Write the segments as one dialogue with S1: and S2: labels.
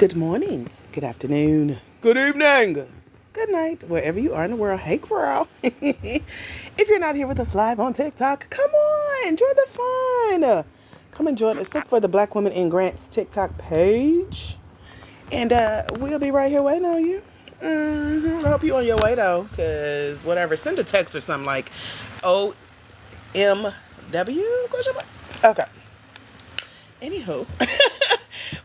S1: Good morning, good afternoon, good evening, good night, wherever you are in the world. Hey, girl. If you're not here with us live on TikTok, come on, join the fun. Come and join us. Look for the Black Women in Grants TikTok page. And we'll be right here waiting on you. I hope you're on your way, though, because whatever. Send a text or something like OMW? Question mark? Okay. Anywho,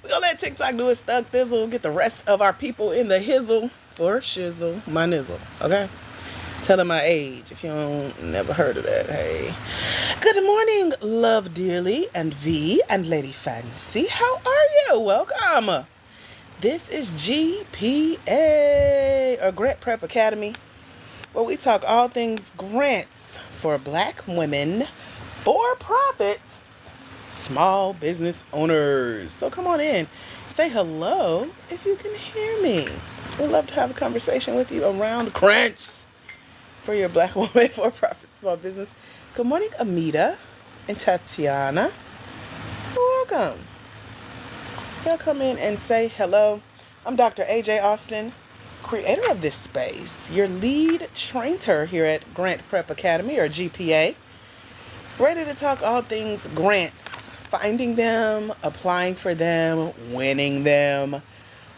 S1: we're going to let TikTok do its stuck thizzle, get the rest of our people in the hizzle for shizzle, my nizzle, okay? Telling my age, if you don't never heard of that, hey. Good morning, Love Dearly and V and Lady Fancy. How are you? Welcome. This is GPA, or Grant Prep Academy, where we talk all things grants for Black women for profit small business owners. So come on in, say hello if you can hear me. We'd love to have a conversation with you around grants for your Black woman for profit small business. Good morning, Amita and Tatiana. Welcome. Y'all come in and say hello. I'm Dr. AJ Austin, creator of this space, your lead trainer here at Grant Prep Academy, or GPA. Ready to talk all things grants, finding them, applying for them, winning them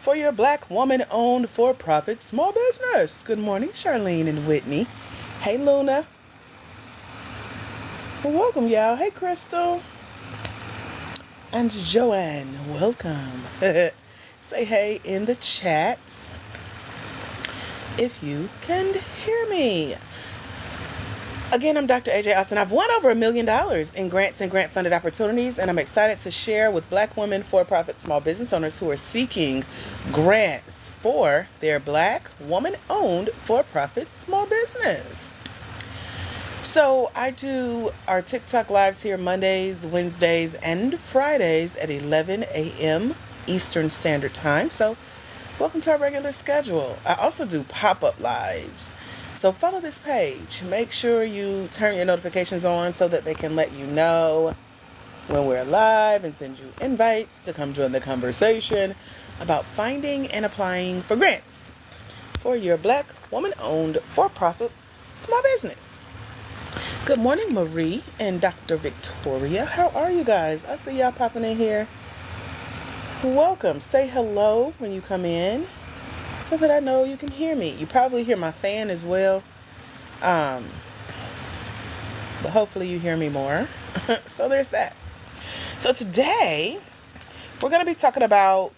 S1: for your Black woman-owned for-profit small business. Good morning, Charlene and Whitney. Hey, Luna. Welcome, y'all. Hey, Crystal. And Joanne, welcome. Say hey in the chat if you can hear me. Again, I'm Dr. AJ Austin. I've won over $1 million in grants and grant-funded opportunities, and I'm excited to share with Black women for-profit small business owners who are seeking grants for their Black woman-owned for-profit small business. So I do our TikTok lives here Mondays, Wednesdays, and Fridays at 11 a.m. Eastern Standard Time. So welcome to our regular schedule. I also do pop-up lives. So follow this page. Make sure you turn your notifications on so that they can let you know when we're live and send you invites to come join the conversation about finding and applying for grants for your Black woman-owned for-profit small business. Good morning, Marie and Dr. Victoria. How are you guys? I see y'all popping in here. Welcome. Say hello when you come in, so that I know you can hear me. You probably hear my fan as well. But hopefully you hear me more. So there's that. So today, we're going to be talking about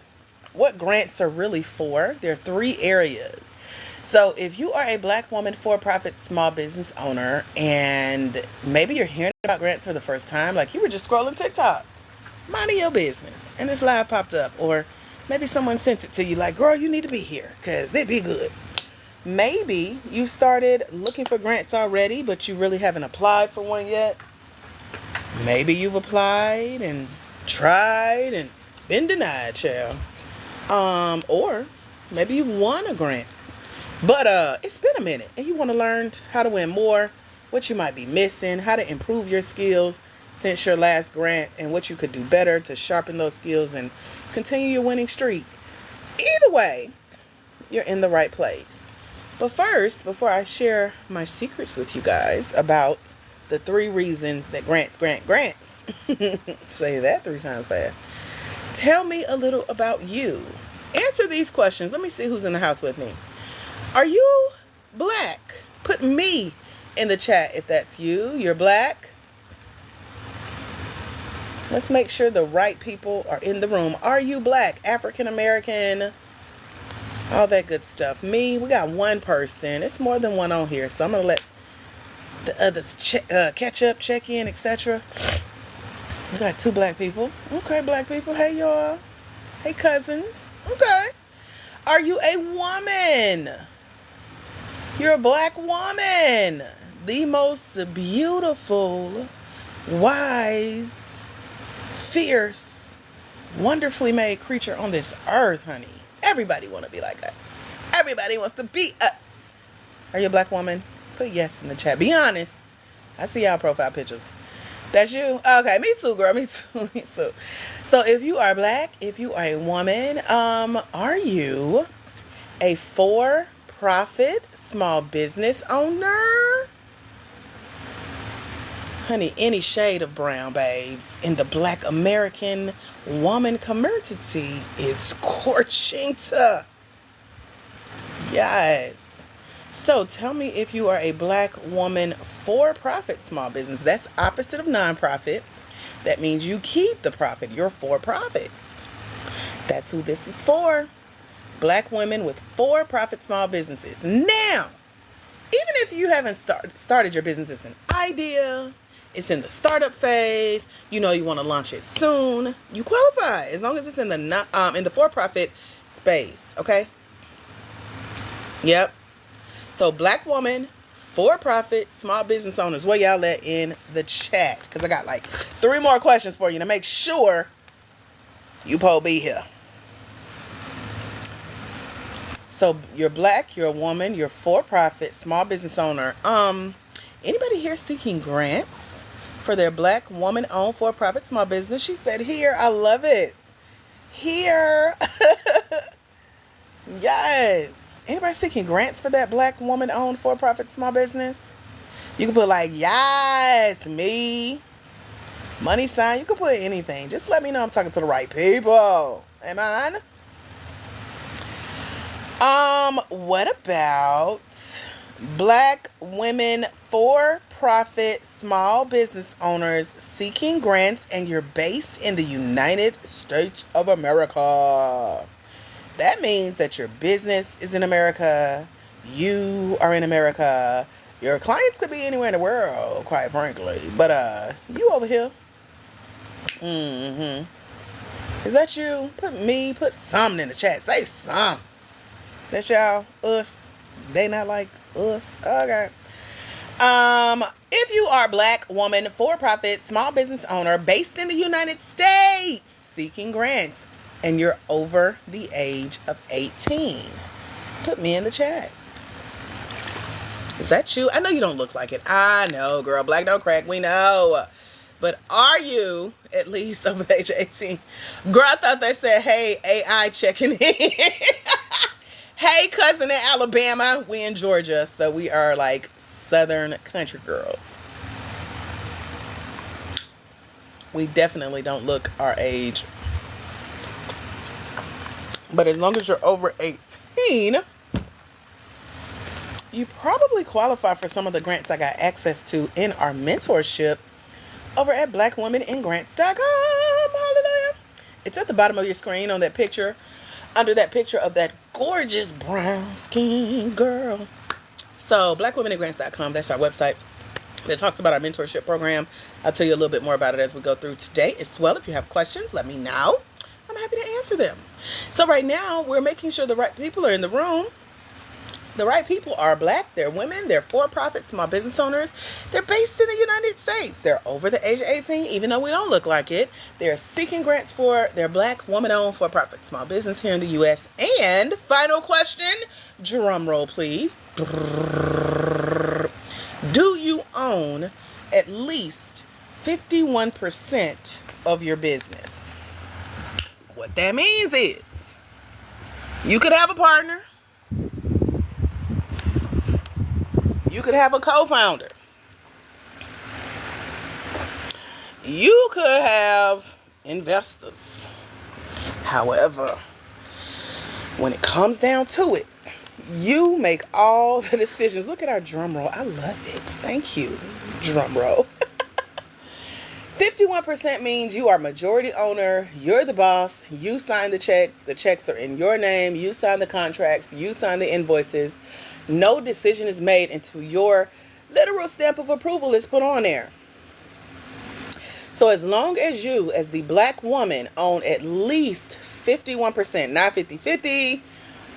S1: what grants are really for. There are 3 areas. So if you are a Black woman for-profit small business owner, and maybe you're hearing about grants for the first time, like you were just scrolling TikTok, minding your business, and this live popped up, or maybe someone sent it to you like, girl, you need to be here because it'd be good. Maybe you started looking for grants already, but you really haven't applied for one yet. Maybe you've applied and tried and been denied, child. Or maybe you won a grant, but it's been a minute and you want to learn how to win more, what you might be missing, how to improve your skills since your last grant, and what you could do better to sharpen those skills and continue your winning streak. Either way, you're in the right place. But first, before I share my secrets with you guys about the 3 reasons that grants, say that 3 times fast. Tell me a little about you. Answer these questions. Let me see who's in the house with me. Are you Black? Put me in the chat if that's you. You're Black. Let's make sure the right people are in the room. Are you Black, African American, all that good stuff? Me, we got 1 person. It's more than 1 on here, so I'm going to let the others catch up, check in, etc. We got 2 Black people. Okay, Black people. Hey, y'all. Hey, cousins. Okay. Are you a woman? You're a Black woman. The most beautiful, wise, fierce, wonderfully made creature on this earth, honey. Everybody want to be like us. Everybody wants to be us. Are you a Black woman? Put yes in the chat. Be honest. I see y'all profile pictures. That's you? Okay, me too, girl. Me too. Me too. So if you are black, if you are a woman, are you a for-profit small business owner? Honey, any shade of brown, babes, in the black American woman community is scorching to. Yes. So tell me if you are a black woman for-profit small business. That's opposite of nonprofit. That means you keep the profit. You're for-profit. That's who this is for. Black women with for-profit small businesses. Now, even if you haven't started your business, it's an idea, it's in the startup phase, you want to launch it soon, you qualify as long as it's in the for-profit space, okay? Yep. So black woman, for-profit, small business owners, where y'all at in the chat? Because I got like 3 more questions for you to make sure you be here. So you're black, you're a woman, you're for-profit, small business owner. Anybody here seeking grants for their black woman-owned for-profit small business? She said here. I love it. Here. Yes. Anybody seeking grants for that black woman-owned for-profit small business? You can put like, yes, me. Money sign. You can put anything. Just let me know I'm talking to the right people. Amen. What about black women for-profit small business owners seeking grants and you're based in the United States of America? That means that your business is in America. You are in America. Your clients could be anywhere in the world, quite frankly. But, you over here. Mm-hmm. Is that you? Put something in the chat. Say something. That's y'all, us. They not like us. Okay. If you are a black woman, for-profit, small business owner based in the United States, seeking grants, and you're over the age of 18, put me in the chat. Is that you? I know you don't look like it. I know, girl. Black don't crack. We know. But are you at least over the age of 18? Girl, I thought they said, hey, AI checking in. Hey, cousin in Alabama. We in Georgia, so we are like southern country girls. We definitely don't look our age. But as long as you're over 18, you probably qualify for some of the grants I got access to in our mentorship over at blackwomeningrants.com. Hallelujah. It's at the bottom of your screen on that picture. Under that picture of that gorgeous brown skin girl. So blackwomeningrants.com, that's our website that talks about our mentorship program. I'll tell you a little bit more about it as we go through today as well. If you have questions, let me know. I'm happy to answer them. So right now, we're making sure the right people are in the room. The right people are black, they're women, they're for-profit small business owners. They're based in the United States. They're over the age of 18, even though we don't look like it. They're seeking grants for their black woman-owned for-profit small business here in the U.S. And final question, drum roll please. Do you own at least 51% of your business? What that means is you could have a partner. You could have a co-founder. You could have investors. However, when it comes down to it, you make all the decisions. Look at our drum roll. I love it. Thank you, drum roll. 51% means you are majority owner. You're the boss. You sign the checks. The checks are in your name. You sign the contracts. You sign the invoices. No decision is made until your literal stamp of approval is put on there. So as long as you, as the black woman, own at least 51%, not 50-50,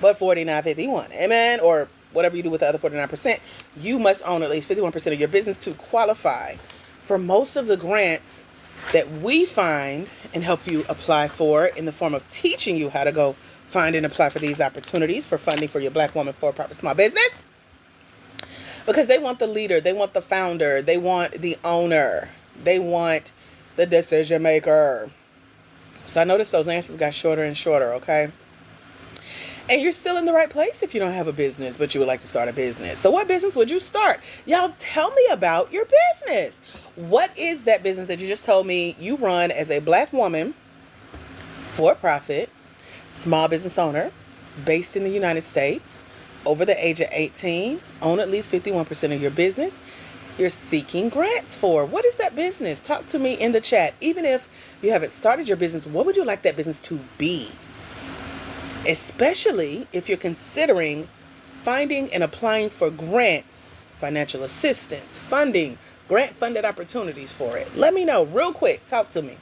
S1: but 49-51, amen? Or whatever you do with the other 49%, you must own at least 51% of your business to qualify for most of the grants that we find and help you apply for in the form of teaching you how to go find and apply for these opportunities for funding for your black woman for-profit small business. Because they want the leader, they want the founder, they want the owner. They want the decision maker. So I noticed those answers got shorter and shorter, okay? And you're still in the right place if you don't have a business, but you would like to start a business. So what business would you start? Y'all tell me about your business. What is that business that you just told me you run as a Black woman, for-profit, small business owner, based in the United States, over the age of 18, own at least 51% of your business, you're seeking grants for? What is that business? Talk to me in the chat. Even if you haven't started your business, what would you like that business to be? Especially if you're considering finding and applying for grants, financial assistance, funding, grant funded opportunities for it. Let me know real quick. Talk to me.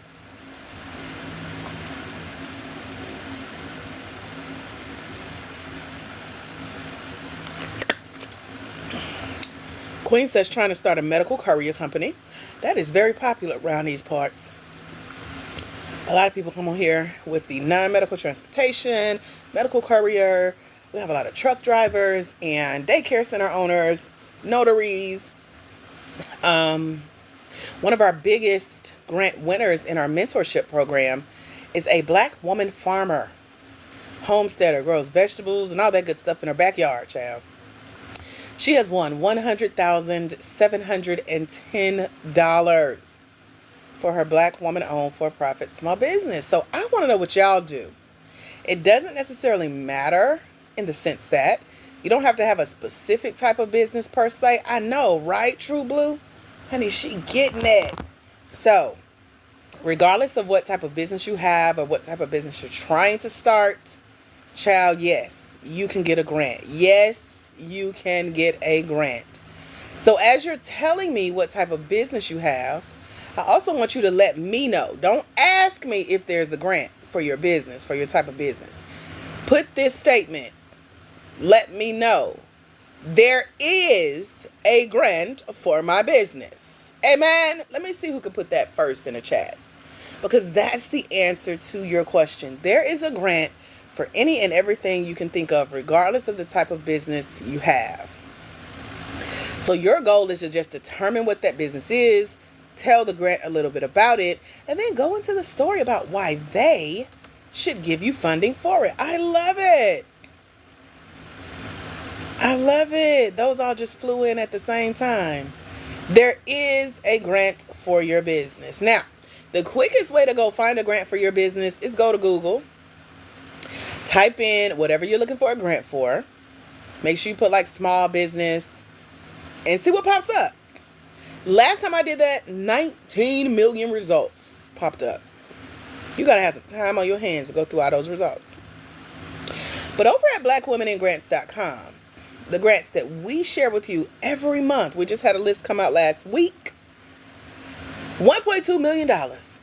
S1: Queen says trying to start a medical courier company. That is very popular around these parts. A lot of people come on here with the non-medical transportation, medical courier. We have a lot of truck drivers and daycare center owners, notaries. One of our biggest grant winners in our mentorship program is a Black woman farmer, homesteader, grows vegetables and all that good stuff in her backyard, child. She has won $100,710 for her Black woman-owned for-profit small business. So I want to know what y'all do. It doesn't necessarily matter in the sense that you don't have to have a specific type of business per se. I know, right, True Blue? Honey, she getting it. So regardless of what type of business you have or what type of business you're trying to start, child, yes, you can get a grant. Yes, you can get a grant. So as you're telling me what type of business you have, I also want you to let me know. Don't ask me if there's a grant for your business, for your type of business. Put this statement. Let me know. There is a grant for my business. Amen. Let me see who can put that first in the chat, because that's the answer to your question. There is a grant for any and everything you can think of, regardless of the type of business you have. So your goal is to just determine what that business is, tell the grant a little bit about it, and then go into the story about why they should give you funding for it. I love it. I love it. Those all just flew in at the same time. There is a grant for your business. Now, the quickest way to go find a grant for your business is go to Google. Type in whatever you're looking for a grant for. Make sure you put like small business and see what pops up. Last time I did that, 19 million results popped up. You got to have some time on your hands to go through all those results. But over at blackwomenandgrants.com, the grants that we share with you every month, we just had a list come out last week. $1.2 million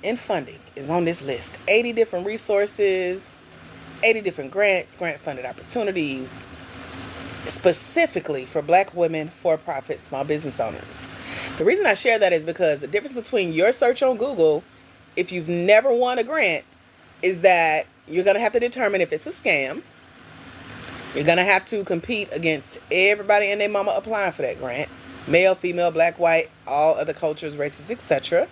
S1: in funding is on this list. 80 different resources, 80 different grants, grant-funded opportunities, specifically for Black women for-profit small business owners. The reason I share that is because the difference between your search on Google, if you've never won a grant, is that you're going to have to determine if it's a scam. You're going to have to compete against everybody and their mama applying for that grant. Male, female, black, white, all other cultures, races, etc.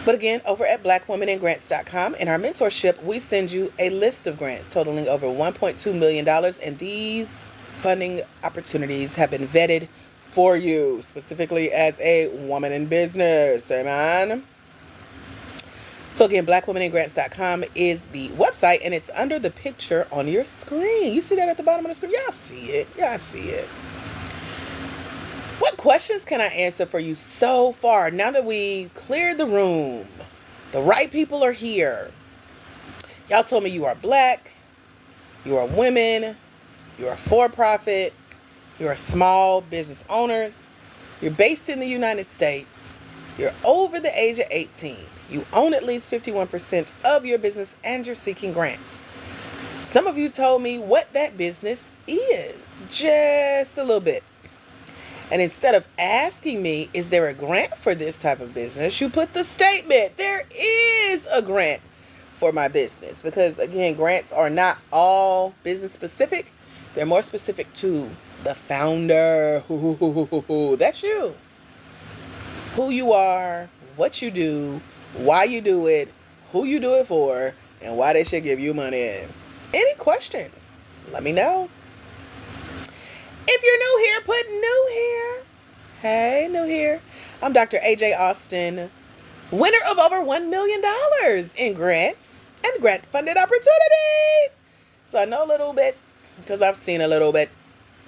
S1: But again, over at blackwomenandgrants.com, in our mentorship, we send you a list of grants totaling over $1.2 million. And these funding opportunities have been vetted for you, specifically as a woman in business. Amen. So again, blackwomenandgrants.com is the website, and it's under the picture on your screen. You see that at the bottom of the screen? Y'all see it. Y'all see it. What questions can I answer for you so far? Now that we cleared the room, the right people are here. Y'all told me you are Black, you are women, you are for-profit, you are small business owners, you're based in the United States, you're over the age of 18, you own at least 51% of your business, and you're seeking grants. Some of you told me what that business is, just a little bit. And instead of asking me, is there a grant for this type of business, you put the statement, there is a grant for my business. Because again, grants are not all business specific. They're more specific to the founder. That's you. who you are, what you do, why you do it, who you do it for, and why they should give you money. Any questions? Let me know. If you're new here, put new here. Hey, new here. I'm Dr. AJ Austin, winner of over $1 million in grants and grant funded opportunities. So I know a little bit because I've seen a little bit.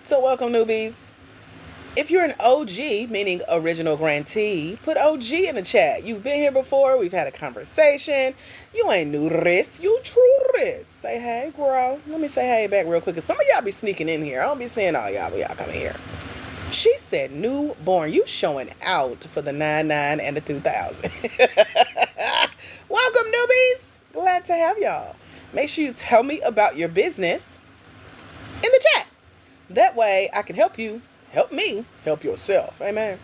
S1: So welcome, newbies. If you're an OG, meaning original grantee, put OG in the chat. You've been here before. We've had a conversation. You ain't new to this. You true to this. Say hey, girl. Let me say hey back real quick, because some of y'all be sneaking in here. I don't be seeing all y'all, but y'all come in here. She said newborn. You showing out for the 99 and the 2000. Welcome, newbies. Glad to have y'all. Make sure you tell me about your business in the chat. That way I can help you. Help me help yourself. Amen.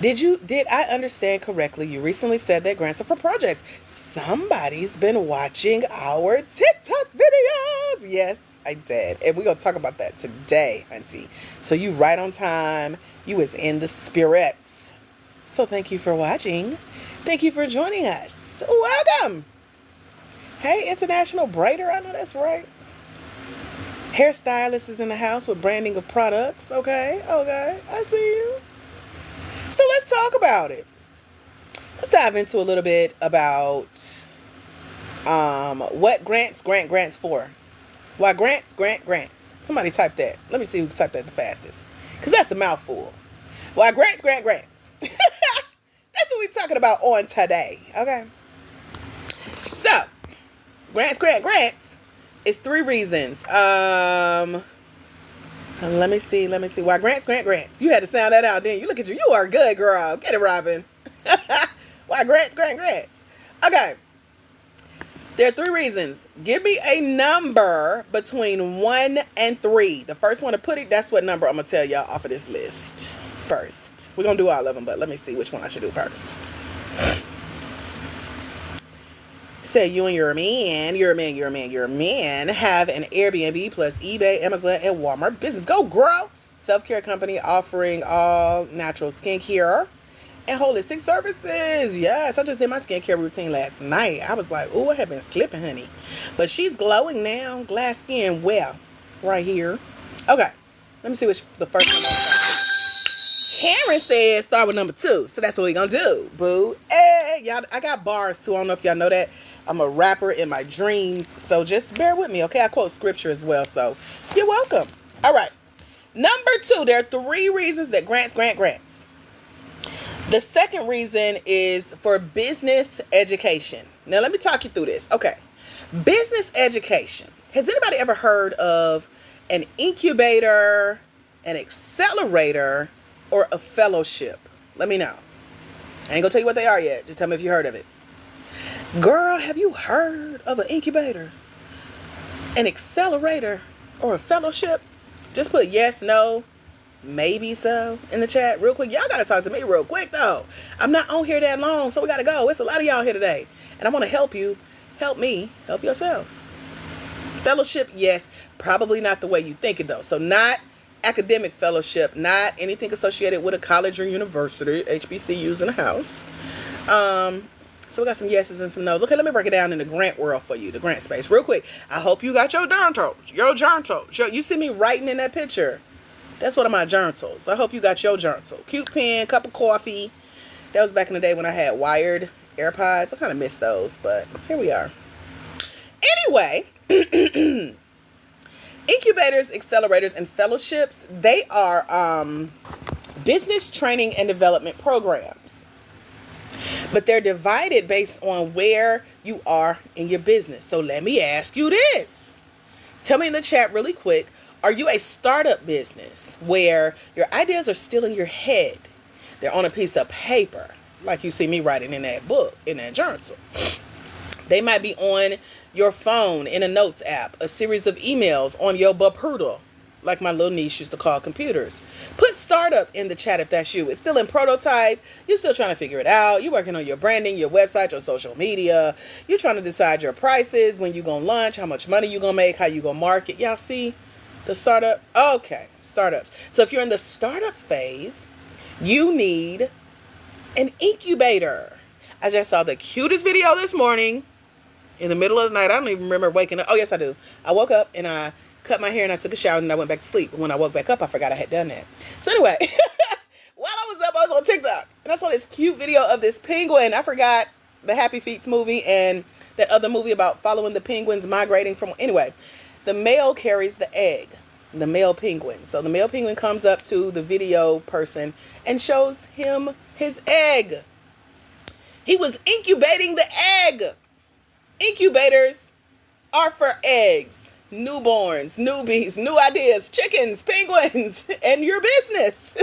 S1: Did I understand correctly? You recently said that grants are for projects. Somebody's been watching our TikTok videos. Yes, I did. And we're going to talk about that today, auntie. So you right on time. You is in the spirits. So thank you for watching. Thank you for joining us. Welcome. Hey, International Braider. I know that's right. Hairstylist is in the house with branding of products. Okay. I see you. So let's talk about it. Let's dive into a little bit about what grants for. Why grants. Somebody type that. Let me see who can type that the fastest. Because that's a mouthful. Why grants. That's what we're talking about on today. Okay. So, grants. It's 3 reasons. Let me see. Why grants. You had to sound that out, didn't you? Look at you. You are good, girl. Get it, Robin. Why grants. Okay. There are 3 reasons. Give me a number between 1 and 3. The first one to put it, that's what number I'm going to tell y'all off of this list first. We're going to do all of them, but let me see which one I should do first. Say you and your man have an Airbnb plus eBay, Amazon, and Walmart business. Go, girl! Self-care company offering all natural skincare and holistic services. Yes, I just did my skincare routine last night. I was like, oh, I have been slipping, honey. But she's glowing now. Glass skin, well, right here. Okay, let me see which the first one is. Karen says start with number 2. So that's what we're going to do, boo. Hey, y'all, I got bars too. I don't know if y'all know that. I'm a rapper in my dreams. So just bear with me, okay? I quote scripture as well. So you're welcome. All right. Number 2, there are 3 reasons that grants. The second reason is for business education. Now, let me talk you through this. Okay. Business education. Has anybody ever heard of an incubator, an accelerator, or a fellowship? Let me know. I ain't gonna tell you what they are yet. Just tell me if you heard of it. Girl, have you heard of an incubator, an accelerator, or a fellowship? Just put yes, no, maybe so in the chat real quick. Y'all gotta talk to me real quick though. I'm not on here that long, so we gotta go. It's a lot of y'all here today. And I want to help you. Help me. Help yourself. Fellowship, yes. Probably not the way you think it though. So not academic fellowship, not anything associated with a college or university. HBCUs in the house. So we got some yeses and some nos. Okay, let me break it down in the grant world for you, the grant space, real quick. I hope you got your journals. You see me writing in that picture. That's one of my journals. I hope you got your journal. Cute pen, cup of coffee. That was back in the day when I had wired AirPods. I kind of miss those, but here we are. Anyway, incubators, accelerators, and fellowships, they are business training and development programs. But they're divided based on where you are in your business. So let me ask you this. Tell me in the chat really quick, are you a startup business where your ideas are still in your head? They're on a piece of paper, like you see me writing in that book, in that journal. They might be on your phone in a notes app, a series of emails on your Bapuda, like my little niece used to call computers. Put startup in the chat if that's you. It's still in prototype. You're still trying to figure it out. You're working on your branding, your website, your social media. You're trying to decide your prices, when you're going to launch, how much money you're going to make, how you're going to market. Y'all see the startup? Okay, startups. So if you're in the startup phase, You need an incubator. I just saw the cutest video this morning in the middle of the night. I don't even remember waking up. Oh, yes, I do. I woke up and I cut my hair and I took a shower and I went back to sleep. But when I woke back up, I forgot I had done that. So anyway, while I was up, I was on TikTok and I saw this cute video of this penguin. I forgot the Happy Feet movie and that other movie about following the penguins migrating from. Anyway, the male carries the egg, the male penguin. So the male penguin comes up to the video person and shows him his egg. He was incubating the egg. Incubators are for eggs, newborns, newbies, new ideas, chickens, penguins, and your business.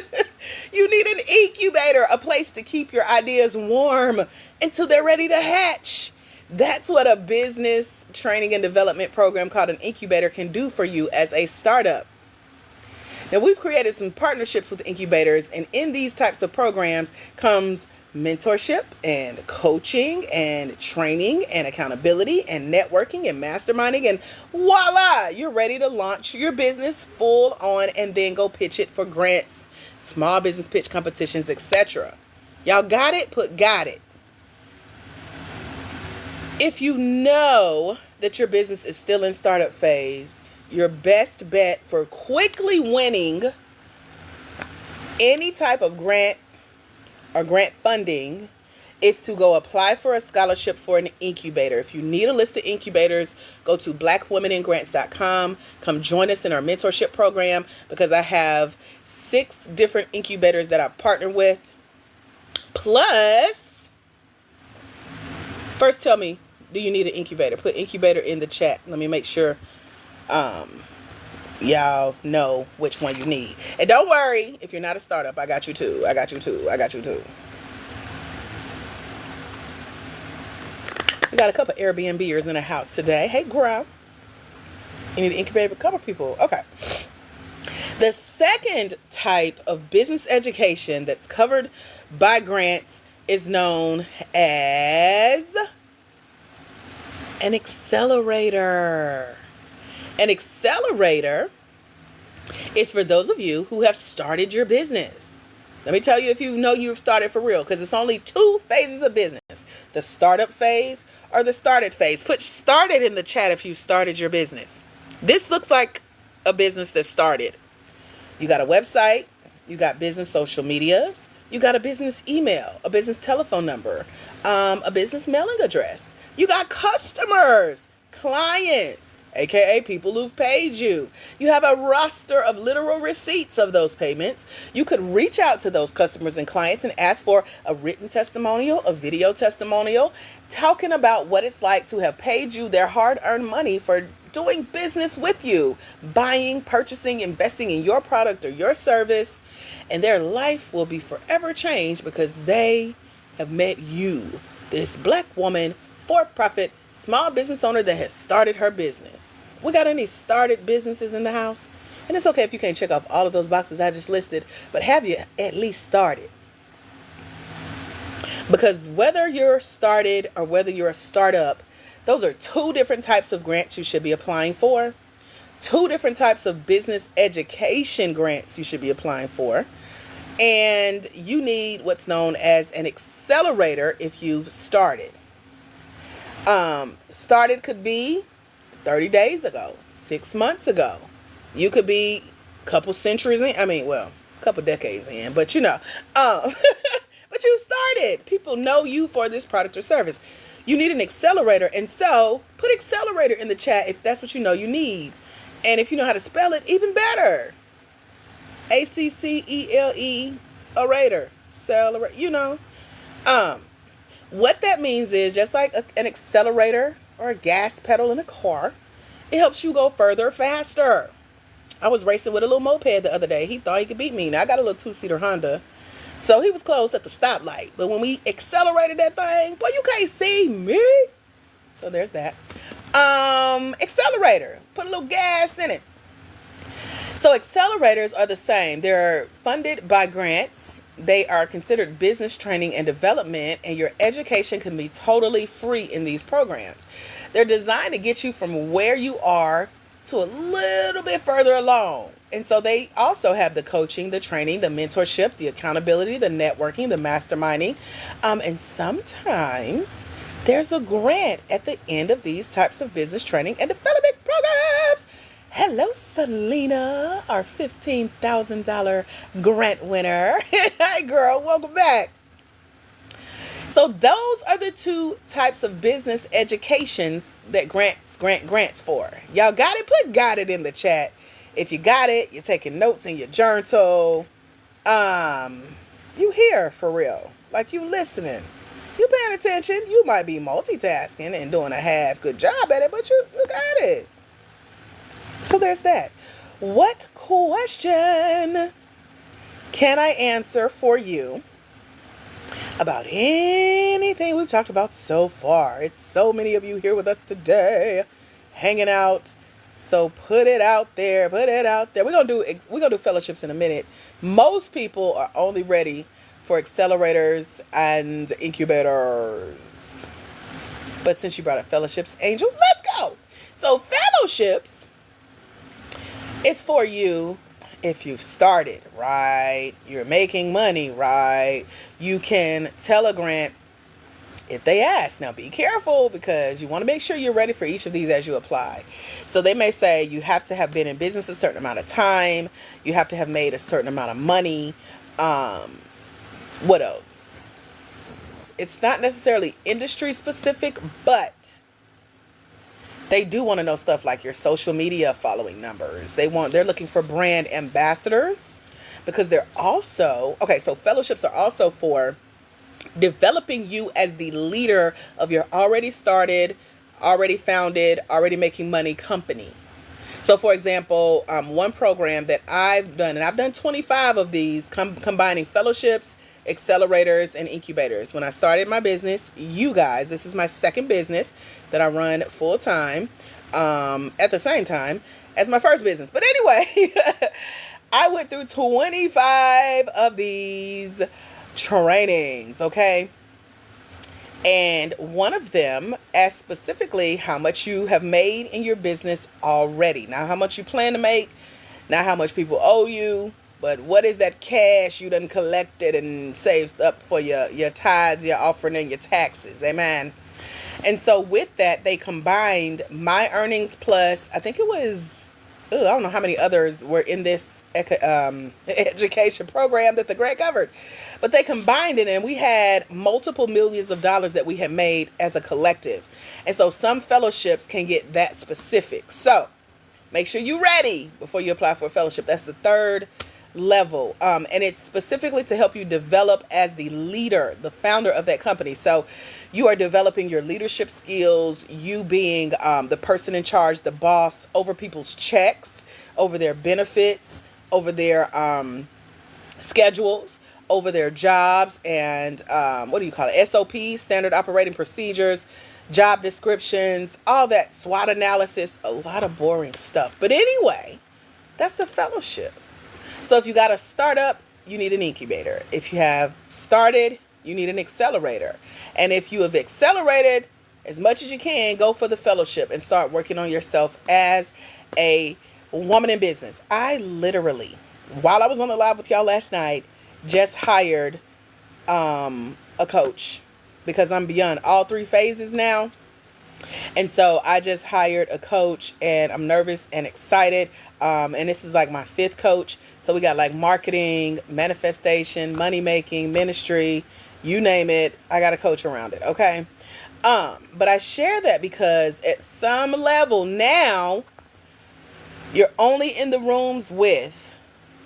S1: You need an incubator, a place to keep your ideas warm until they're ready to hatch. That's what a business training and development program called an incubator can do for you as a startup. Now, we've created some partnerships with incubators, and in these types of programs comes mentorship and coaching and training and accountability and networking and masterminding, and voila, you're ready to launch your business full on and then go pitch it for grants, small business pitch competitions, etc. Y'all got it? Put got it. If you know that your business is still in startup phase, your best bet for quickly winning any type of grant or grant funding is to go apply for a scholarship for an incubator. If you need a list of incubators, go to blackwomeningrants.com. Come join us in our mentorship program because I have 6 different incubators that I've partnered with. Plus, first tell me, do you need an incubator? Put incubator in the chat. Let me make sure y'all know which one you need. And don't worry, if you're not a startup, I got you too. I got you too. I got you too. We got a couple Airbnbers in the house today. Hey, girl. You need to incubate a couple people. Okay. The second type of business education that's covered by grants is known as an accelerator. An accelerator is for those of you who have started your business. Let me tell you if you know you've started for real, because it's only 2 phases of business. The startup phase or the started phase. Put started in the chat if you started your business. This looks like a business that started. You got a website, you got business social medias, you got a business email, a business telephone number, a business mailing address. You got customers, clients, aka people who've paid you. You have a roster of literal receipts of those payments. You could reach out to those customers and clients and ask for a written testimonial, a video testimonial, talking about what it's like to have paid you their hard-earned money for doing business with you, buying, purchasing, investing in your product or your service, and their life will be forever changed because they have met you, this Black woman, for-profit, small business owner that has started her business. We got any started businesses in the house? And it's okay if you can't check off all of those boxes I just listed, but have you at least started? Because whether you're started or whether you're a startup, those are 2 different types of grants you should be applying for. 2 different types of business education grants you should be applying for. And you need what's known as an accelerator if you've started. Started could be 30 days ago, 6 months ago. You could be a couple centuries in, a couple decades in, but but you started. People know you for this product or service. You need an accelerator, and so put accelerator in the chat if that's what you know you need. And if you know how to spell it, even better. ACCELE, orator, accelerator, What that means is just like an accelerator or a gas pedal in a car, it helps you go further, faster. I was racing with a little moped the other day. He thought he could beat me. Now I got a little 2-seater Honda. So he was close at the stoplight. But when we accelerated that thing, boy, you can't see me. So there's that. Accelerator. Put a little gas in it. So accelerators are the same. They're funded by grants. They are considered business training and development, and your education can be totally free in these programs. They're designed to get you from where you are to a little bit further along. And so they also have the coaching, the training, the mentorship, the accountability, the networking, the masterminding. And sometimes there's a grant at the end of these types of business training and development programs. Hello, Selena, our $15,000 grant winner. Hi, girl. Welcome back. So those are the two types of business educations that grant grants for. Y'all got it? Got it in the chat. If you got it, you're taking notes in your journal. You here for real. Like you listening. You paying attention. You might be multitasking and doing a half good job at it, but you got it. So there's that. What question can I answer for you about anything we've talked about so far? It's so many of you here with us today, hanging out. So put it out there. Put it out there. We're gonna do fellowships in a minute. Most people are only ready for accelerators and incubators. But since you brought up fellowships, Angel, let's go. So fellowships is for you if you've started, right? You're making money, right? You can tell a grant if they ask. Now be careful because you want to make sure you're ready for each of these as you apply. So they may say you have to have been in business a certain amount of time. You have to have made a certain amount of money. What else? It's not necessarily industry specific, but they do want to know stuff like your social media following numbers. They're looking for brand ambassadors because they're also, okay, so fellowships are also for developing you as the leader of your already started, already founded, already making money company. So for example, one program that I've done, and I've done 25 of these combining fellowships, accelerators, and incubators. When I started my business, you guys, this is my second business that I run full time at the same time as my first business. But anyway, I went through 25 of these trainings, okay? And one of them asks specifically how much you have made in your business already. Not how much you plan to make, not how much people owe you, but what is that cash you done collected and saved up for your tithes, your offering, and your taxes. Amen. And so with that, they combined my earnings plus, I think it was, I don't know how many others were in this education program that the grant covered. But they combined it and we had multiple millions of dollars that we had made as a collective. And so some fellowships can get that specific. So make sure you're ready before you apply for a fellowship. That's the third level. And it's specifically to help you develop as the leader, the founder of that company. So you are developing your leadership skills, you being the person in charge, the boss over people's checks, over their benefits, over their schedules, over their jobs, and what do you call it? SOPs, standard operating procedures, job descriptions, all that SWOT analysis, a lot of boring stuff. But anyway, that's a fellowship. So if you got a startup, you need an incubator. If you have started, you need an accelerator. And if you have accelerated as much as you can, go for the fellowship and start working on yourself as a woman in business. I literally, while I was on the live with y'all last night, just hired a coach because I'm beyond all three phases now. And so I just hired a coach and I'm nervous and excited. And this is like my fifth coach. So we got like marketing, manifestation, money making, ministry, you name it. I got a coach around it. Okay. But I share that because at some level now, you're only in the rooms with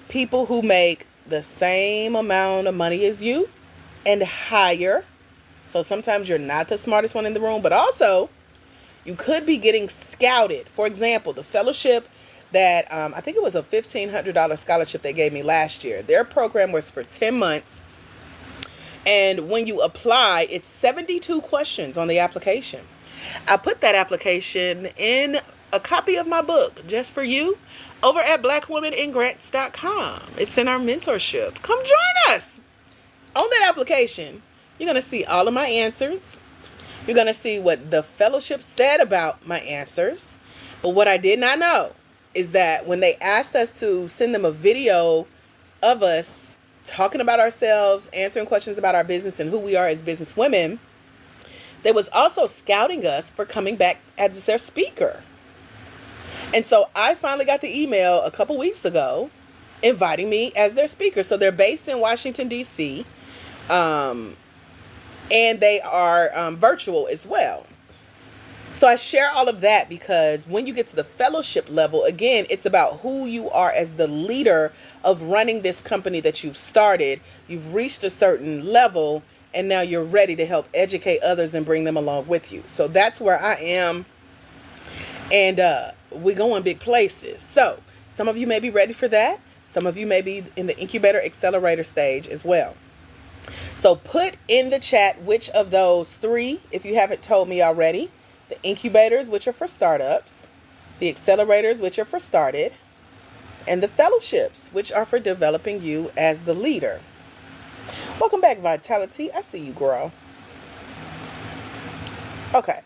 S1: people who make the same amount of money as you and higher. So sometimes you're not the smartest one in the room, but also you could be getting scouted. For example, the fellowship that I think it was a $1,500 scholarship they gave me last year. Their program was for 10 months. And when you apply, it's 72 questions on the application. I put that application in a copy of my book just for you over at blackwomeningrants.com. It's in our mentorship. Come join us. On that application, you're going to see all of my answers. You're going to see what the fellowship said about my answers. But what I did not know is that when they asked us to send them a video of us talking about ourselves, answering questions about our business and who we are as business women, they was also scouting us for coming back as their speaker. And so I finally got the email a couple weeks ago inviting me as their speaker. So they're based in Washington, D.C., and they are virtual as well. So I share all of that because when you get to the fellowship level, again, it's about who you are as the leader of running this company that you've started. You've reached a certain level, and now you're ready to help educate others and bring them along with you. So that's where I am. And we go in big places. So some of you may be ready for that. Some of you may be in the incubator accelerator stage as well. So put in the chat which of those three, if you haven't told me already: the incubators, which are for startups, the accelerators, which are for started, and the fellowships, which are for developing you as the leader. Welcome back, Vitality. I see you, girl. Okay.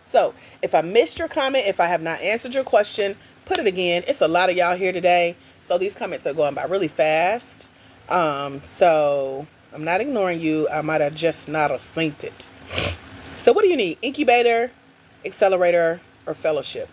S1: So if I missed your comment, if I have not answered your question, put it again. It's a lot of y'all here today, so these comments are going by really fast. So I'm not ignoring you. I might have just not synced it. So what do you need? Incubator, accelerator, or fellowship?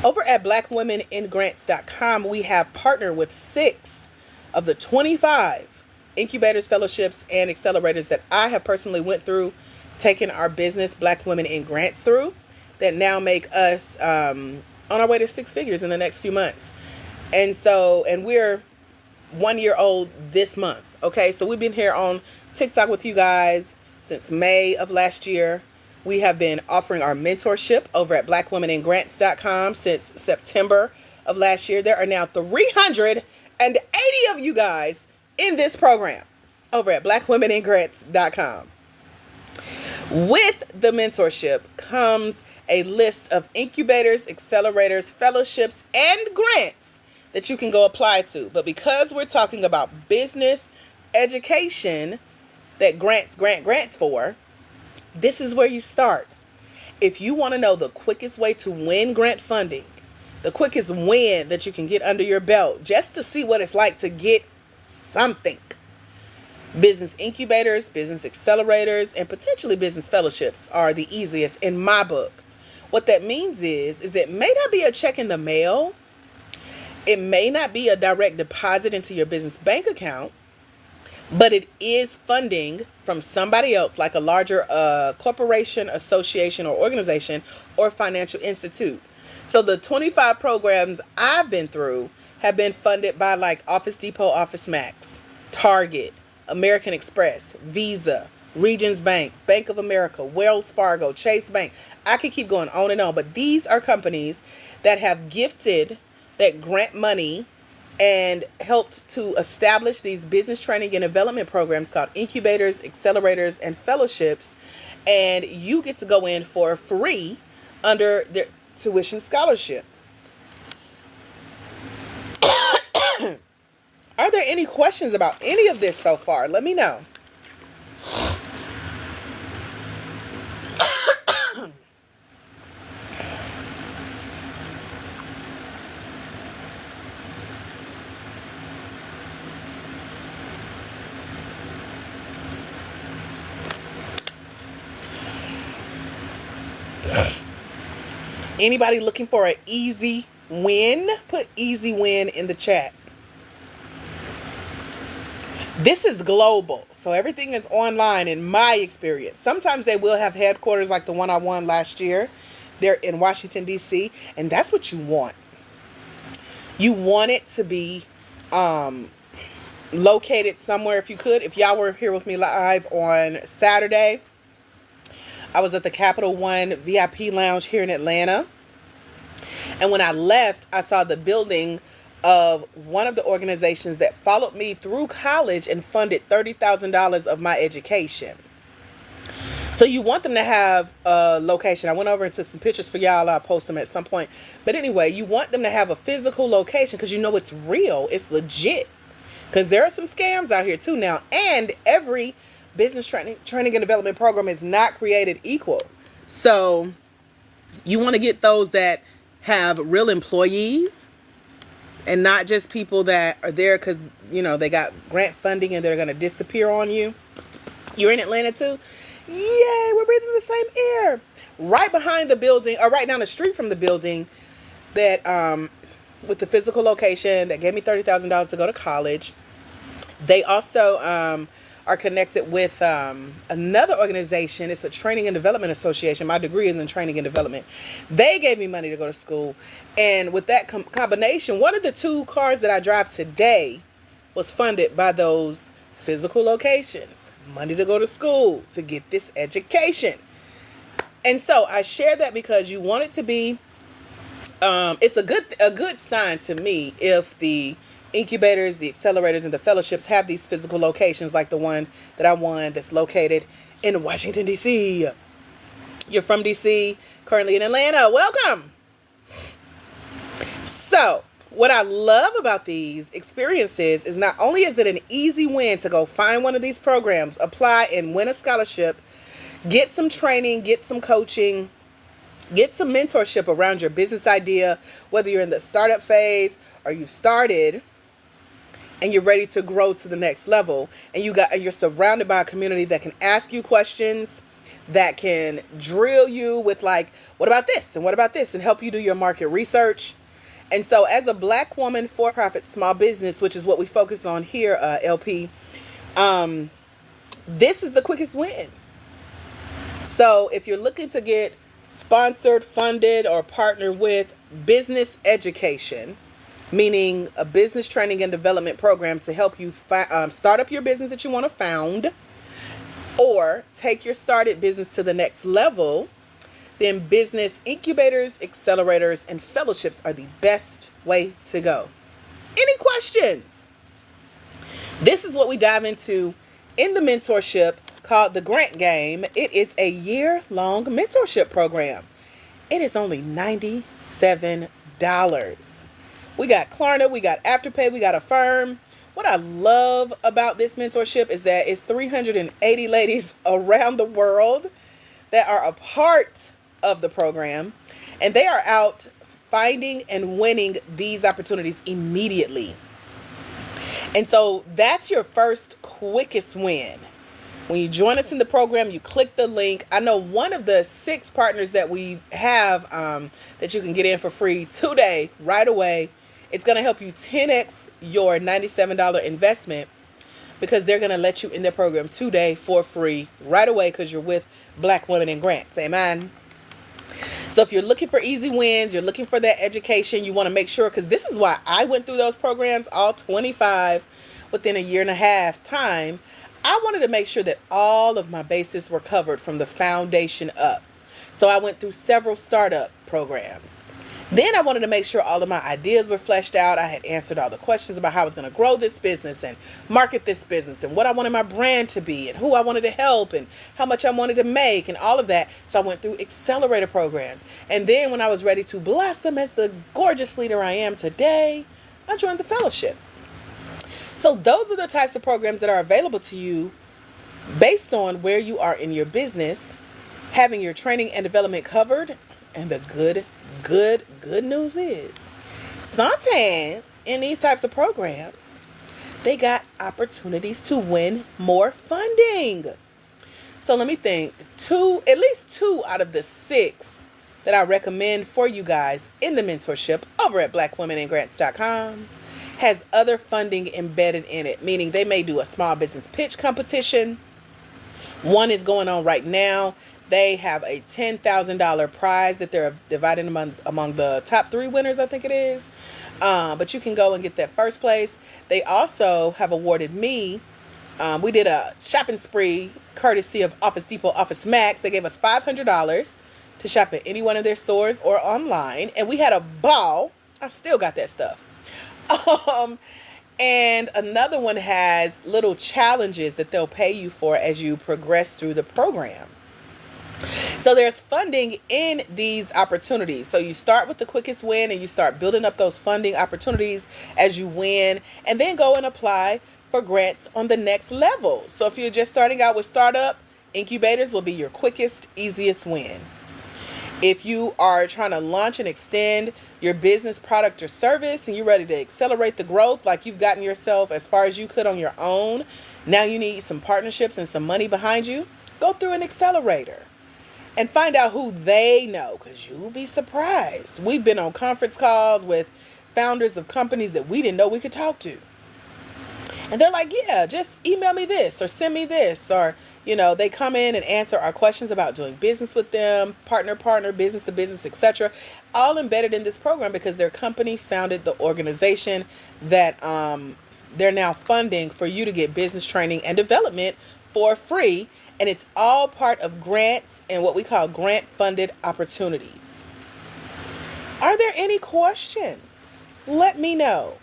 S1: Over at blackwomeningrants.com, we have partnered with 6 of the 25 incubators, fellowships, and accelerators that I have personally went through, taking our business, Black Women in Grants, through, that now make us on our way to 6 figures in the next few months. And we're 1 year old this month. Okay, so we've been here on TikTok with you guys since May of last year. We have been offering our mentorship over at blackwomeningrants.com since September of last year. There are now 380 of you guys in this program over at blackwomeningrants.com. With the mentorship comes a list of incubators, accelerators, fellowships, and grants that you can go apply to. But because we're talking about business education that grants for, this is where you start. If you want to know the quickest way to win grant funding, the quickest win that you can get under your belt, just to see what it's like to get something, business incubators, business accelerators, and potentially business fellowships are the easiest in my book. What that means is it may not be a check in the mail. It may not be a direct deposit into your business bank account, but it is funding from somebody else, like a larger corporation, association, or organization, or financial institute. So the 25 programs I've been through have been funded by like Office Depot, Office Max, Target, American Express, Visa, Regions Bank, Bank of America, Wells Fargo, Chase Bank. I could keep going on and on, but these are companies that have gifted that grant money and helped to establish these business training and development programs called incubators, accelerators, and fellowships. And you get to go in for free under their tuition scholarship. Are there any questions about any of this so far? Let me know. Anybody looking for an easy win? Put easy win in the chat. This is global, so everything is online in my experience. Sometimes they will have headquarters like the one I won last year. They're in Washington, D.C., and that's what you want. You want it to be located somewhere if you could. If y'all were here with me live on Saturday, I was at the Capital One VIP Lounge here in Atlanta. And when I left, I saw the building of one of the organizations that followed me through college and funded $30,000 of my education. So you want them to have a location. I went over and took some pictures for y'all. I'll post them at some point. But anyway, you want them to have a physical location because you know it's real. It's legit. Because there are some scams out here too now. And every business training and development program is not created equal. So you want to get those that have real employees and not just people that are there because, they got grant funding and they're going to disappear on you. You're in Atlanta too? Yay, we're breathing the same air. Right behind the building, or right down the street from the building that, with the physical location that gave me $30,000 to go to college. They also are connected with another organization. It's a training and development association. My degree is in training and development. They gave me money to go to school. And with that combination, one of the 2 cars that I drive today was funded by those physical locations. Money to go to school, to get this education. And so I share that because you want it to be, it's a good sign to me if the incubators, the accelerators, and the fellowships have these physical locations like the one that I won that's located in Washington, D.C. You're from D.C., currently in Atlanta. Welcome. So what I love about these experiences is not only is it an easy win to go find one of these programs, apply and win a scholarship, get some training, get some coaching, get some mentorship around your business idea, whether you're in the startup phase or you've started and you're ready to grow to the next level, and you're surrounded by a community that can ask you questions, that can drill you with like, what about this and what about this, and help you do your market research. And so as a Black woman for-profit small business, which is what we focus on here, LP, this is the quickest win. So if you're looking to get sponsored, funded, or partner with business education, meaning a business training and development program to help you start up your business that you want to found, or take your started business to the next level, then business incubators, accelerators, and fellowships are the best way to go. Any questions? This is what we dive into in the mentorship called the Grant Game. It is a year-long mentorship program. It is only $97. We got Klarna, we got Afterpay, we got Affirm. What I love about this mentorship is that it's 380 ladies around the world that are a part of the program, and they are out finding and winning these opportunities immediately. And so that's your first quickest win. When you join us in the program, you click the link. I know one of the 6 partners that we have that you can get in for free today, right away. It's going to help you 10x your $97 investment because they're going to let you in their program today for free right away because you're with Black Women in Grants. Amen. So if you're looking for easy wins, you're looking for that education, you want to make sure, because this is why I went through those programs, all 25 within a year and a half time. I wanted to make sure that all of my bases were covered from the foundation up. So I went through several startup programs. Then I wanted to make sure all of my ideas were fleshed out. I had answered all the questions about how I was going to grow this business and market this business and what I wanted my brand to be and who I wanted to help and how much I wanted to make and all of that. So I went through accelerator programs. And then when I was ready to blossom as the gorgeous leader I am today, I joined the fellowship. So those are the types of programs that are available to you based on where you are in your business, having your training and development covered. And the good news is sometimes in these types of programs, they got opportunities to win more funding. So let me think, at least two out of the 6 that I recommend for you guys in the mentorship over at blackwomeningrants.com has other funding embedded in it, meaning they may do a small business pitch competition. One is going on right now. They have a $10,000 prize that they're dividing among the top 3 winners, I think it is. But you can go and get that first place. They also have awarded me, we did a shopping spree courtesy of Office Depot, Office Max. They gave us $500 to shop at any one of their stores or online. And we had a ball. I still got that stuff. And another one has little challenges that they'll pay you for as you progress through the program. So there's funding in these opportunities. So you start with the quickest win and you start building up those funding opportunities as you win, and then go and apply for grants on the next level. So if you're just starting out with startup, incubators will be your quickest, easiest win. If you are trying to launch and extend your business, product, or service, and you're ready to accelerate the growth, like you've gotten yourself as far as you could on your own, now you need some partnerships and some money behind you, go through an accelerator and find out who they know, because you'll be surprised. We've been on conference calls with founders of companies that we didn't know we could talk to. And they're like, yeah, just email me this or send me this. Or, they come in and answer our questions about doing business with them, partner, business to business, etc. All embedded in this program because their company founded the organization that they're now funding for you to get business training and development for free. And it's all part of grants and what we call grant funded opportunities. Are there any questions? Let me know.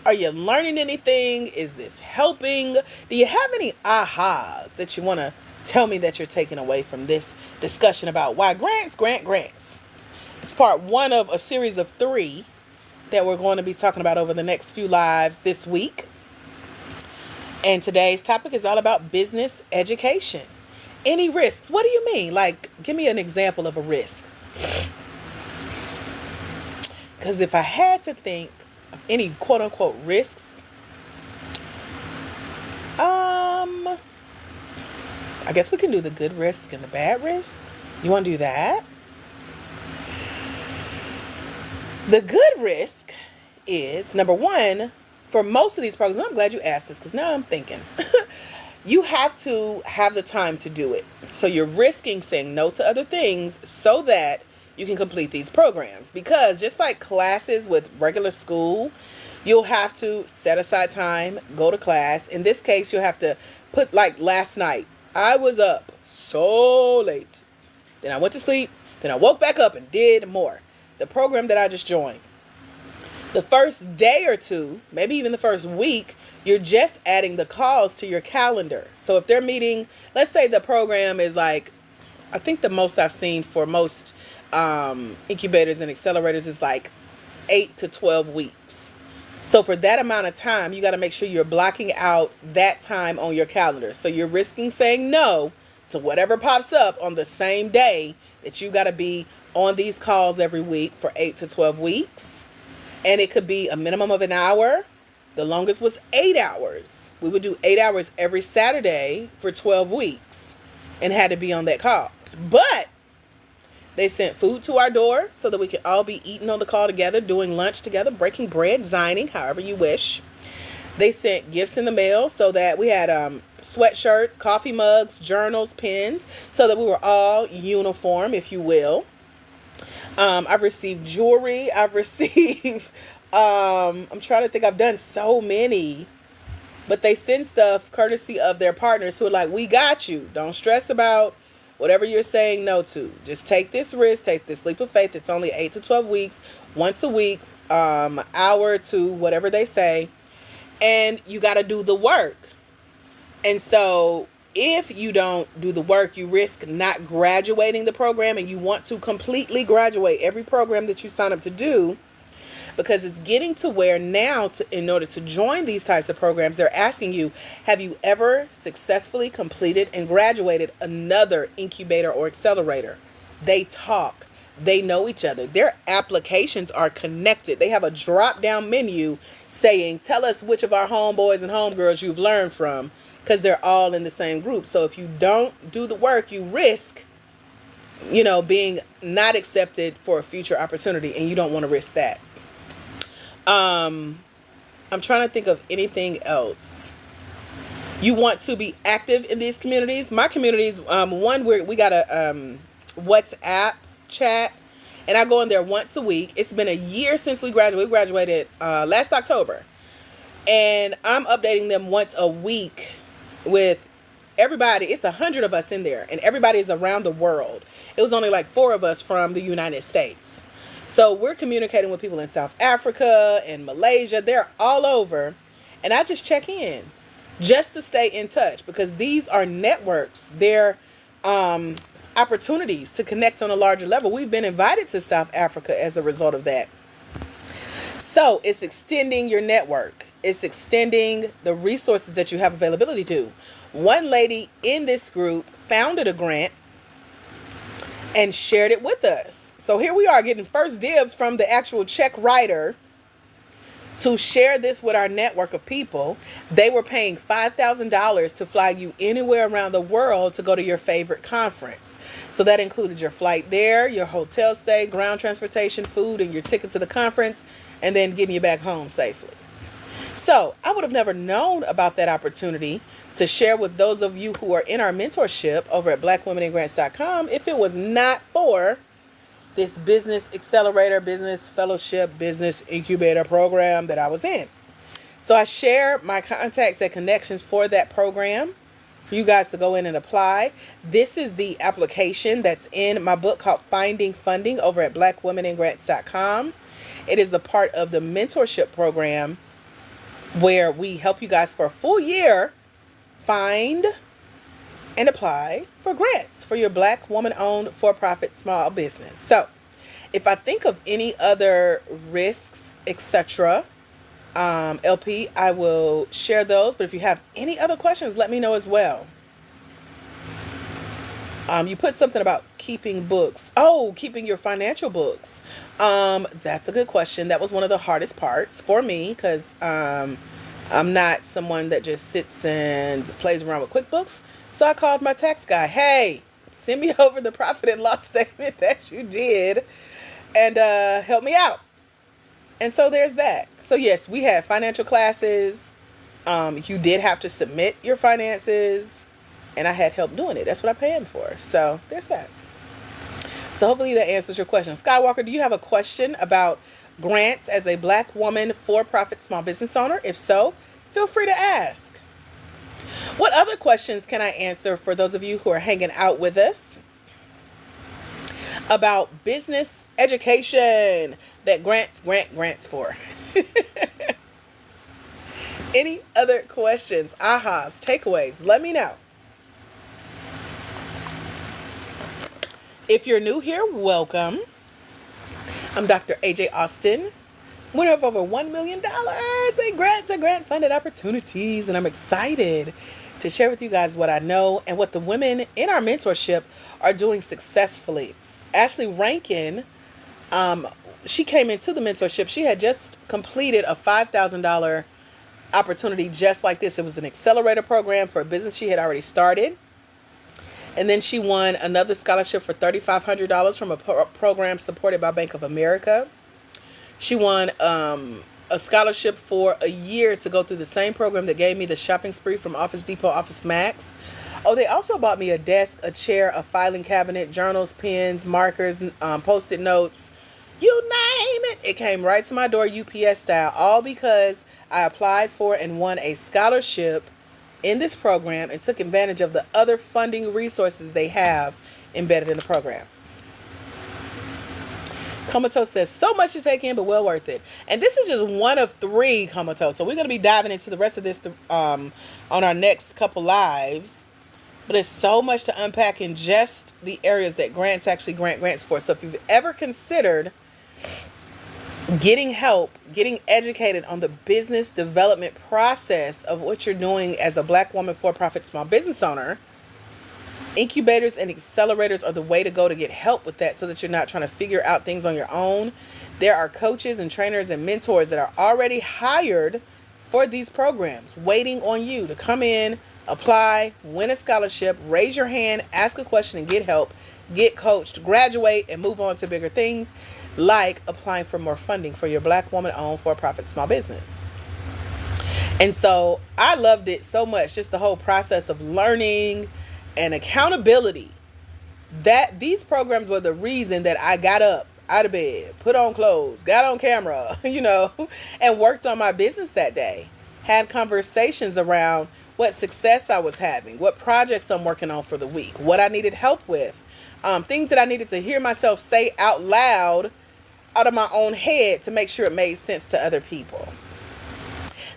S1: Are you learning anything? Is this helping? Do you have any ahas that you want to tell me that you're taking away from this discussion about why grants? It's part 1 of a series of 3 that we're going to be talking about over the next few lives this week. And today's topic is all about business education. Any risks? What do you mean? Like, give me an example of a risk. Because if I had to think of any quote unquote risks, I guess we can do the good risks and the bad risks. You want to do that? The good risk is, number 1, for most of these programs, I'm glad you asked this because now I'm thinking, you have to have the time to do it. So you're risking saying no to other things so that you can complete these programs. Because just like classes with regular school, you'll have to set aside time, go to class. In this case, you'll have to put, like last night, I was up so late. Then I went to sleep. Then I woke back up and did more. The program that I just joined. The first day or two, maybe even the first week, you're just adding the calls to your calendar. So if they're meeting, let's say the program is like, I think the most I've seen for most incubators and accelerators is like 8 to 12 weeks. So for that amount of time, you got to make sure you're blocking out that time on your calendar. So you're risking saying no to whatever pops up on the same day that you got to be on these calls every week for 8 to 12 weeks. And it could be a minimum of an hour. The longest was 8 hours. We would do 8 hours every Saturday for 12 weeks and had to be on that call. But they sent food to our door so that we could all be eating on the call together, doing lunch together, breaking bread, zining, however you wish. They sent gifts in the mail so that we had sweatshirts, coffee mugs, journals, pens, so that we were all uniform, if you will. I've received jewelry. I've received, I'm trying to think, I've done so many, but they send stuff courtesy of their partners who are like, we got you. Don't stress about whatever you're saying no to. Just take this risk, take this leap of faith. It's only 8 to 12 weeks, once a week, hour to whatever they say. And you got to do the work. And so if you don't do the work, you risk not graduating the program, and you want to completely graduate every program that you sign up to do, because it's getting to where now, in order to join these types of programs, they're asking you, have you ever successfully completed and graduated another incubator or accelerator? They talk. They know each other. Their applications are connected. They have a drop-down menu saying, tell us which of our homeboys and homegirls you've learned from, because they're all in the same group. So if you don't do the work, you risk, being not accepted for a future opportunity, and you don't want to risk that. I'm trying to think of anything else. You want to be active in these communities. My communities, one where we got a WhatsApp chat, and I go in there once a week. It's been a year since we graduated. We graduated last October, and I'm updating them once a week with everybody. It's 100 of us in there, and everybody is around the world. It was only like 4 of us from the United States. So we're communicating with people in South Africa and Malaysia. They're all over, and I just check in just to stay in touch, because these are networks. They're opportunities to connect on a larger level. We've been invited to South Africa as a result of that. So it's extending your network. it's extending the resources that you have availability to. One lady in this group founded a grant and shared it with us. So here we are getting first dibs from the actual check writer to share this with our network of people. They were paying $5,000 to fly you anywhere around the world to go to your favorite conference. So that included your flight there, your hotel stay, ground transportation, food, and your ticket to the conference, and then getting you back home safely. So I would have never known about that opportunity to share with those of you who are in our mentorship over at blackwomeningrants.com if it was not for this business accelerator, business fellowship, business incubator program that I was in. So I share my contacts and connections for that program for you guys to go in and apply. This is the application that's in my book called Finding Funding over at blackwomeningrants.com. It is a part of the mentorship program where we help you guys for a full year find and apply for grants for your Black woman-owned for-profit small business. So if I think of any other risks, etc., LP, I will share those. But if you have any other questions, let me know as well. You put something about keeping books. Oh, keeping your financial books. That's a good question. That was one of the hardest parts for me because I'm not someone that just sits and plays around with QuickBooks. So I called my tax guy. Hey, send me over the profit and loss statement that you did and help me out. And so there's that. So yes, we had financial classes. You did have to submit your finances, and I had help doing it. That's what I pay him for. So there's that. So hopefully that answers your question. Skywalker, do you have a question about grants as a Black woman for-profit small business owner? If so, feel free to ask. What other questions can I answer for those of you who are hanging out with us about business education that grants for? Any other questions, ahas, takeaways? Let me know. If you're new here, welcome. I'm Dr. AJ Austin, winner of over $1 million in grants and grant-funded opportunities, and I'm excited to share with you guys what I know and what the women in our mentorship are doing successfully. Ashley Rankin, she came into the mentorship. She had just completed a $5,000 opportunity just like this. It was an accelerator program for a business she had already started. And then she won another scholarship for $3,500 from a program supported by Bank of America. She won a scholarship for a year to go through the same program that gave me the shopping spree from Office Depot, Office Max. Oh, they also bought me a desk, a chair, a filing cabinet, journals, pens, markers, Post-it notes, you name it. It came right to my door, UPS style, all because I applied for and won a scholarship in this program and took advantage of the other funding resources they have embedded in the program. Comatose says, so much to take in, but well worth it. And this is just one of 3, Comatose. So we're going to be diving into the rest of this on our next couple lives. But there's so much to unpack in just the areas that grants actually grant grants for. So if you've ever considered getting help, getting educated on the business development process of what you're doing as a Black woman for-profit small business owner, incubators and accelerators are the way to go to get help with that so that you're not trying to figure out things on your own. There are coaches and trainers and mentors that are already hired for these programs, waiting on you to come in, apply, win a scholarship, raise your hand, ask a question and get help, get coached, graduate, and move on to bigger things like applying for more funding for your Black woman-owned for-profit small business. And so I loved it so much, just the whole process of learning and accountability. That these programs were the reason that I got up out of bed, put on clothes, got on camera, and worked on my business that day. Had conversations around what success I was having, what projects I'm working on for the week, what I needed help with, things that I needed to hear myself say out loud out of my own head to make sure it made sense to other people.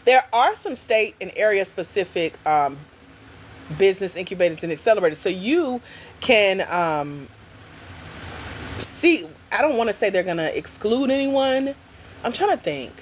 S1: There are some state and area specific business incubators and accelerators. So you can see, I don't want to say they're going to exclude anyone. I'm trying to think.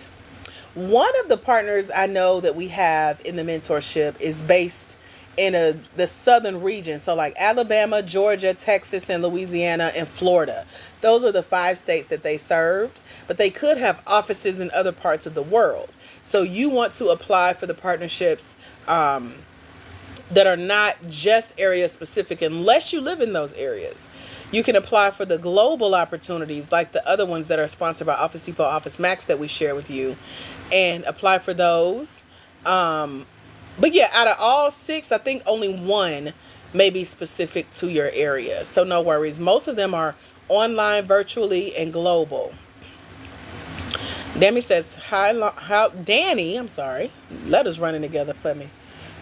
S1: One of the partners I know that we have in the mentorship is based in the southern region. So like Alabama, Georgia, Texas, and Louisiana and Florida. Those are the 5 states that they served, but they could have offices in other parts of the world. So you want to apply for the partnerships that are not just area specific unless you live in those areas. You can apply for the global opportunities like the other ones that are sponsored by Office Depot, Office Max that we share with you, and apply for those. But yeah, out of all 6, I think only one may be specific to your area. So no worries. Most of them are online, virtually, and global. Danny says, Danny, I'm sorry, letters running together for me.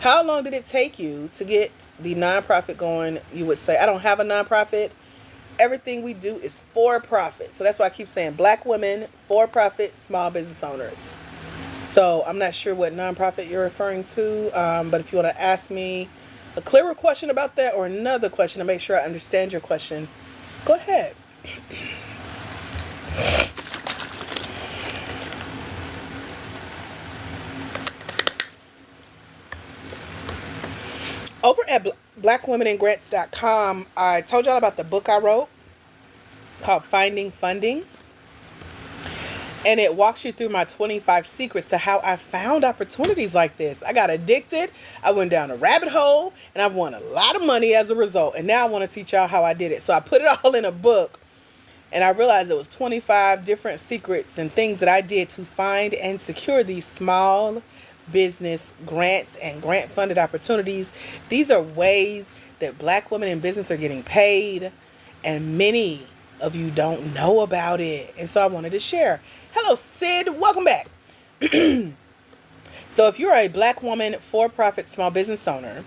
S1: How long did it take you to get the nonprofit going? You would say, I don't have a nonprofit. Everything we do is for profit. So that's why I keep saying Black women, for profit, small business owners. So I'm not sure what nonprofit you're referring to, but if you want to ask me a clearer question about that or another question to make sure I understand your question, go ahead. Over at blackwomenandgrants.com, I told y'all about the book I wrote called Finding Funding. And it walks you through my 25 secrets to how I found opportunities like this. I got addicted. I went down a rabbit hole and I've won a lot of money as a result. And now I want to teach y'all how I did it. So I put it all in a book and I realized it was 25 different secrets and things that I did to find and secure these small business grants and grant funded opportunities. These are ways that Black women in business are getting paid, and many of you don't know about it. And so I wanted to share. Hello, Sid. Welcome back. So if you're a Black woman for-profit small business owner,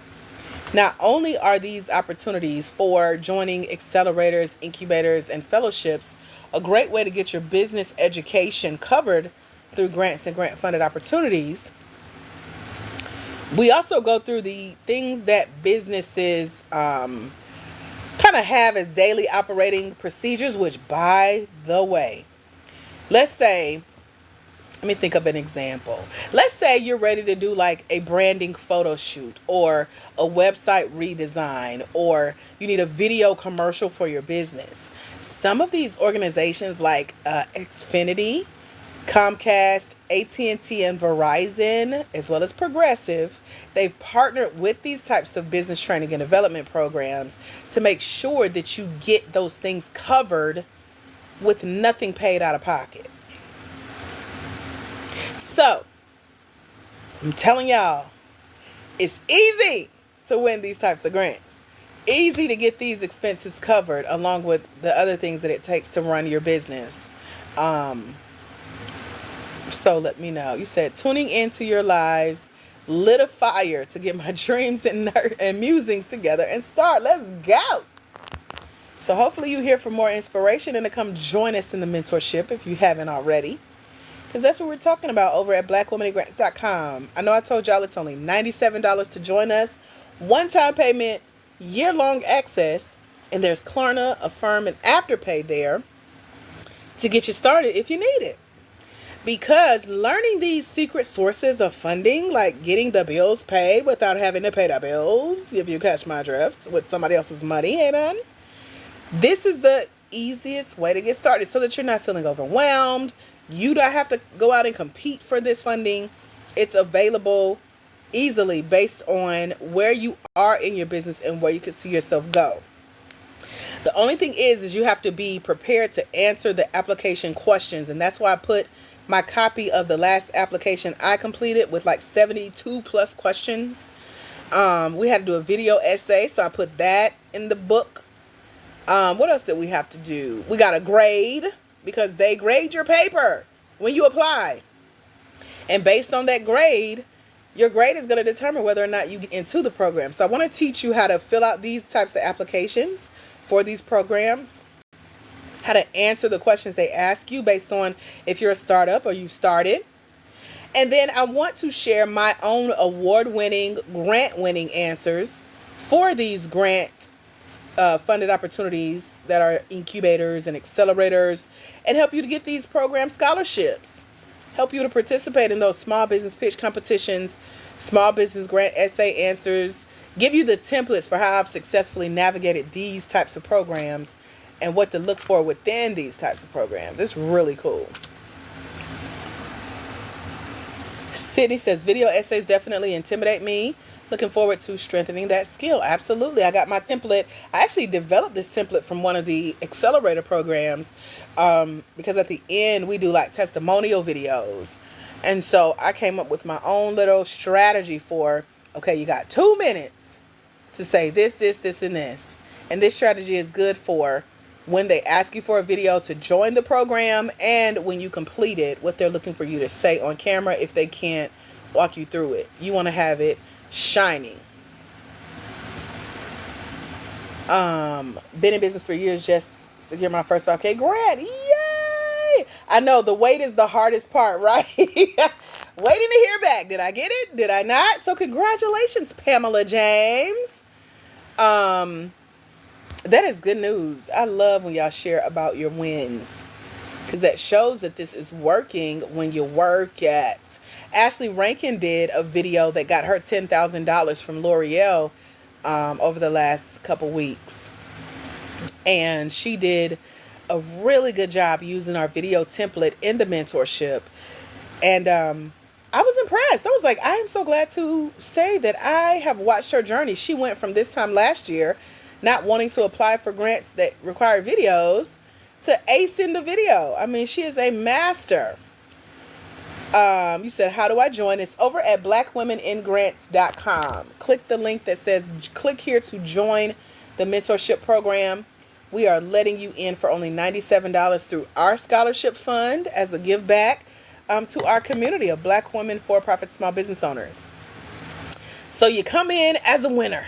S1: not only are these opportunities for joining accelerators, incubators, and fellowships a great way to get your business education covered through grants and grant funded opportunities, we also go through the things that businesses kind of have as daily operating procedures, which, by the way, let's say, let me think of an example. Let's say you're ready to do like a branding photo shoot or a website redesign, or you need a video commercial for your business. Some of these organizations like Xfinity, Comcast, AT&T, and Verizon, as well as Progressive, they've partnered with these types of business training and development programs to make sure that you get those things covered with nothing paid out of pocket. So, I'm telling y'all, it's easy to win these types of grants. Easy to get these expenses covered along with the other things that it takes to run your business. So let me know. You said tuning into your lives lit a fire to get my dreams and musings together and start. Let's go. So hopefully you hear for more inspiration and to come join us in the mentorship if you haven't already. Because that's what we're talking about over at blackwomenandgrants.com. I know I told y'all it's only $97 to join us. One-time payment, year-long access. And there's Klarna, Affirm, and Afterpay there to get you started if you need it. Because learning these secret sources of funding, like getting the bills paid without having to pay the bills, if you catch my drift, with somebody else's money, amen? This is the easiest way to get started so that you're not feeling overwhelmed. You don't have to go out and compete for this funding. It's available easily based on where you are in your business and where you can see yourself go. The only thing is you have to be prepared to answer the application questions. And that's why I put my copy of the last application I completed with like 72 plus questions. We had to do a video essay, so I put that in the book. What else did we have to do? We got a grade because they grade your paper when you apply. And based on that grade, your grade is going to determine whether or not you get into the program. So I want to teach you how to fill out these types of applications for these programs, how to answer the questions they ask you based on if you're a startup or you've started. And then I want to share my own award-winning, grant-winning answers for these grant funded opportunities that are incubators and accelerators, and help you to get these program scholarships. help you to participate in those small business pitch competitions, small business grant essay answers, give you the templates for how I've successfully navigated these types of programs and what to look for within these types of programs. It's really cool. Sydney says, video essays definitely intimidate me. Looking forward to strengthening that skill. Absolutely. I got my template. I actually developed this template from one of the accelerator programs because at the end we do like testimonial videos. And so I came up with my own little strategy for, okay, you got 2 minutes to say this, this, this, and this. And this strategy is good for when they ask you for a video to join the program and when you complete it, what they're looking for you to say on camera if they can't walk you through it. You want to have it shining. Been in business for years, just secured my first 5K grant. Yay! I know the wait is the hardest part, right? Waiting to hear back. Did I get it? Did I not? So congratulations, Pamela James. That is good news. I love when y'all share about your wins, because that shows that this is working when you work at. Ashley Rankin did a video that got her $10,000 from L'Oreal over the last couple weeks. And she did a really good job using our video template in the mentorship. And I was impressed. I was like, I am so glad to say that I have watched her journey. She went from this time last year not wanting to apply for grants that require videos to acing the video. I mean, she is a master. You said, how do I join? It's over at blackwomeningrants.com. Click the link that says, click here to join the mentorship program. We are letting you in for only $97 through our scholarship fund as a give back to our community of Black women for-profit small business owners. So you come in as a winner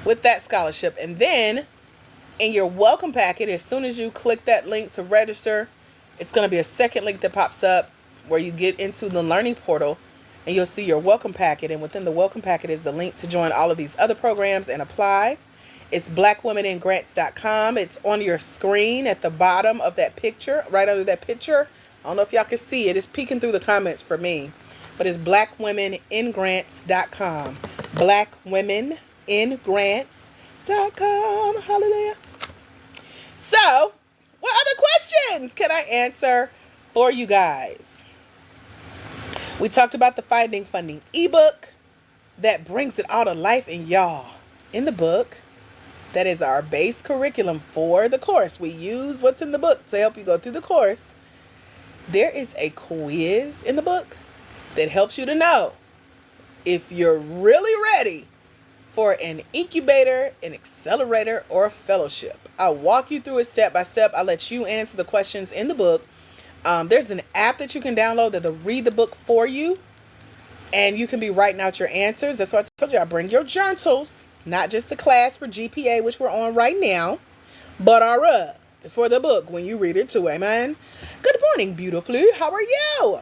S1: with that scholarship, and then in your welcome packet, as soon as you click that link to register, it's going to be a second link that pops up where you get into the learning portal and you'll see your welcome packet. And within the welcome packet is the link to join all of these other programs and apply. It's blackwomeningrants.com. It's on your screen at the bottom of that picture, right under that picture. I don't know if y'all can see it. It's peeking through the comments for me. But it's blackwomeningrants.com. Blackwomeningrants.com. Hallelujah. So, what other questions can I answer for you guys? We talked about the Finding Funding ebook that brings it all to life. And y'all, in the book, that is our base curriculum for the course. We use what's in the book to help you go through the course. There is a quiz in the book that helps you to know if you're really ready for an incubator, an accelerator, or a fellowship. I'll walk you through it step by step. I'll let you answer the questions in the book. There's an app that you can download that'll read the book for you, and you can be writing out your answers. That's why I told you, I bring your journals, not just the class for GPA, which we're on right now, but for the book when you read it too. Amen. Good morning, beautifully. How are you?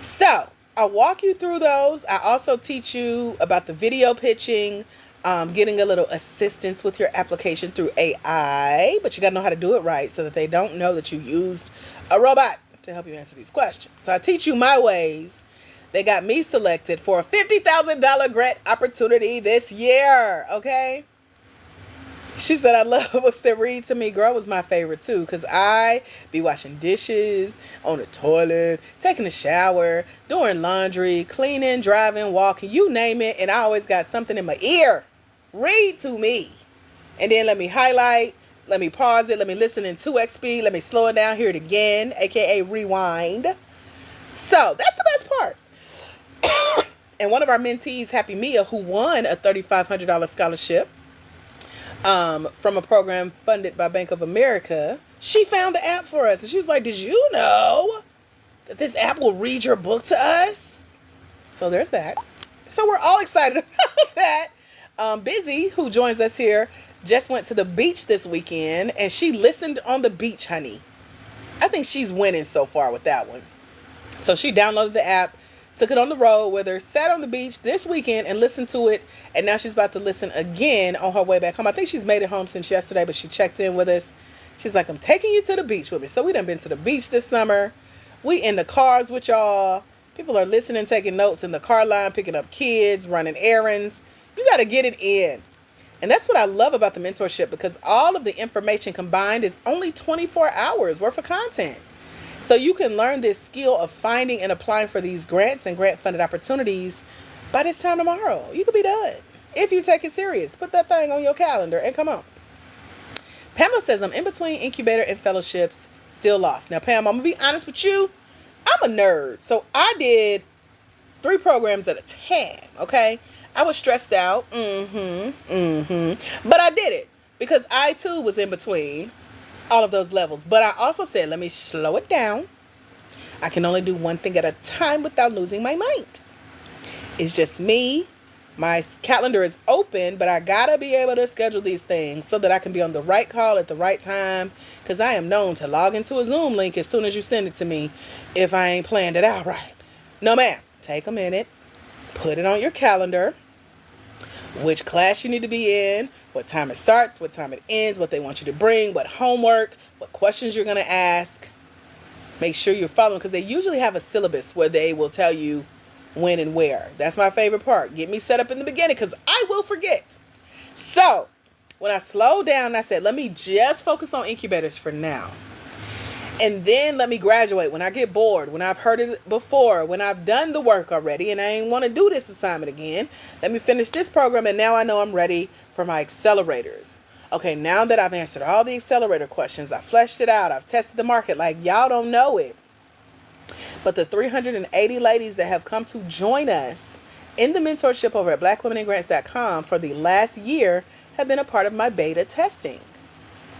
S1: So I'll walk you through those. I also teach you about the video pitching, getting a little assistance with your application through AI, but you got to know how to do it right so that they don't know that you used a robot to help you answer these questions. So I teach you my ways. They got me selected for a $50,000 grant opportunity this year. Okay. She said, I love books that read to me. Girl was my favorite too, because I be washing dishes, on the toilet, taking a shower, doing laundry, cleaning, driving, walking, you name it. And I always got something in my ear. Read to me. And then let me highlight, let me pause it, let me listen in 2x speed, let me slow it down, hear it again, aka rewind. So that's the best part. And one of our mentees, Happy Mia, who won a $3,500 scholarship from a program funded by Bank of America, she found the app for us. And she was like, did you know that this app will read your book to us? So there's that. So we're all excited about that. Busy, who joins us here, just went to the beach this weekend, and she listened on the beach, honey. I think she's winning so far with that one. So she downloaded the app, took it on the road with her, sat on the beach this weekend and listened to it. And now she's about to listen again on her way back home. I think she's made it home since yesterday, but she checked in with us. She's like, I'm taking you to the beach with me. So we done been to the beach this summer. We in the cars with y'all. People are listening, taking notes in the car line, picking up kids, running errands. You got to get it in. And that's what I love about the mentorship, because all of the information combined is only 24 hours worth of content. So you can learn this skill of finding and applying for these grants and grant funded opportunities by this time tomorrow. You could be done if you take it serious. Put that thing on your calendar and come on. Pamela says, I'm in between incubator and fellowships, still lost. Now, Pam, I'm going to be honest with you. I'm a nerd. So I did 3 programs at a time, okay? I was stressed out. But I did it because I, too, was in between all of those levels. But I also said, let me slow it down. I can only do one thing at a time without losing my mind. It's just me. My calendar is open, but I gotta be able to schedule these things so that I can be on the right call at the right time, because I am known to log into a Zoom link as soon as you send it to me if I ain't planned it out right. No, ma'am. Take a minute. Put it on your calendar. Which class you need to be in, what time it starts, what time it ends, what they want you to bring, what homework, what questions you're going to ask. Make sure you're following, because they usually have a syllabus where they will tell you when and where. That's my favorite part. Get me set up in the beginning, because I will forget. So when I slowed down, I said, let me just focus on incubators for now. And then let me graduate when I get bored, when I've heard it before, when I've done the work already and I ain't want to do this assignment again. Let me finish this program, and now I know I'm ready for my accelerators. Okay, now that I've answered all the accelerator questions, I fleshed it out, I've tested the market like y'all don't know it. But the 380 ladies that have come to join us in the mentorship over at blackwomenandgrants.com for the last year have been a part of my beta testing.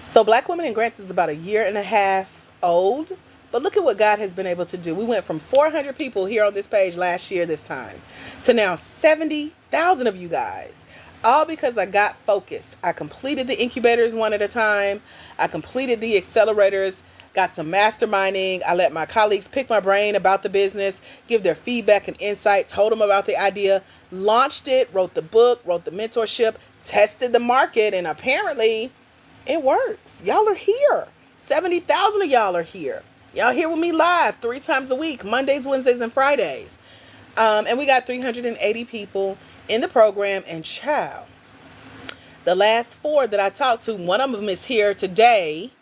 S1: So Black Women in Grants is about 1.5 years old, but look at what God has been able to do. We went from 400 people here on this page last year this time to now 70,000 of you guys, all because I got focused. I completed the incubators one at a time. I completed the accelerators, got some masterminding. I let my colleagues pick my brain about the business, give their feedback and insight, told them about the idea, launched it, wrote the book, wrote the mentorship, tested the market, and apparently it works. Y'all are here. 70,000 of y'all are here. Y'all here with me live 3 times a week, Mondays, Wednesdays, and Fridays. And we got 380 people in the program. And child, the last 4 that I talked to, one of them is here today.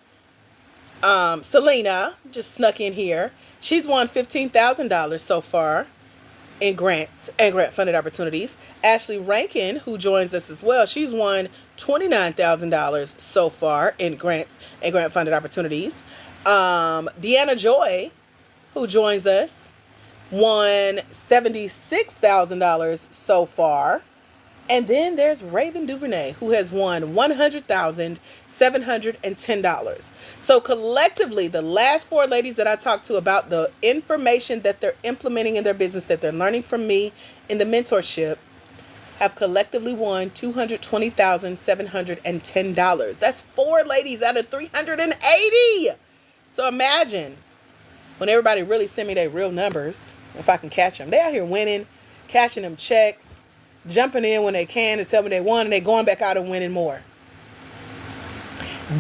S1: Selena just snuck in here. She's won $15,000 so far in grants and grant funded opportunities. Ashley Rankin, who joins us as well, she's won $29,000 so far in grants and grant funded opportunities. Deanna Joy, who joins us, won $76,000 so far. And then there's Raven Duvernay, who has won $100,710. So collectively, the last 4 ladies that I talked to about the information that they're implementing in their business, that they're learning from me in the mentorship, have collectively won $220,710. That's 4 ladies out of 380. So imagine when everybody really send me their real numbers, if I can catch them. They out here winning, cashing them checks, jumping in when they can to tell me they won, and they going back out and winning more.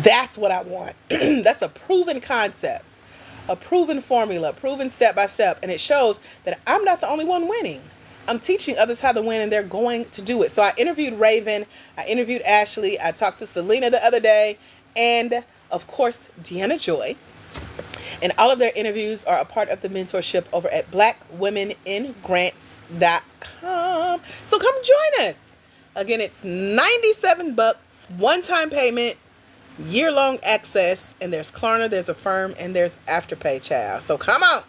S1: That's what I want. That's a proven concept, a proven formula, proven step by step. And it shows that I'm not the only one winning. I'm teaching others how to win, and they're going to do it. So I interviewed Raven. I interviewed Ashley. I talked to Selena the other day. And, of course, Deanna Joy. And all of their interviews are a part of the mentorship over at blackwomen인grants.com. So come join us. Again, it's $97, one-time payment, year-long access, and there's Klarna, there's Affirm, and there's Afterpay, child. So come on.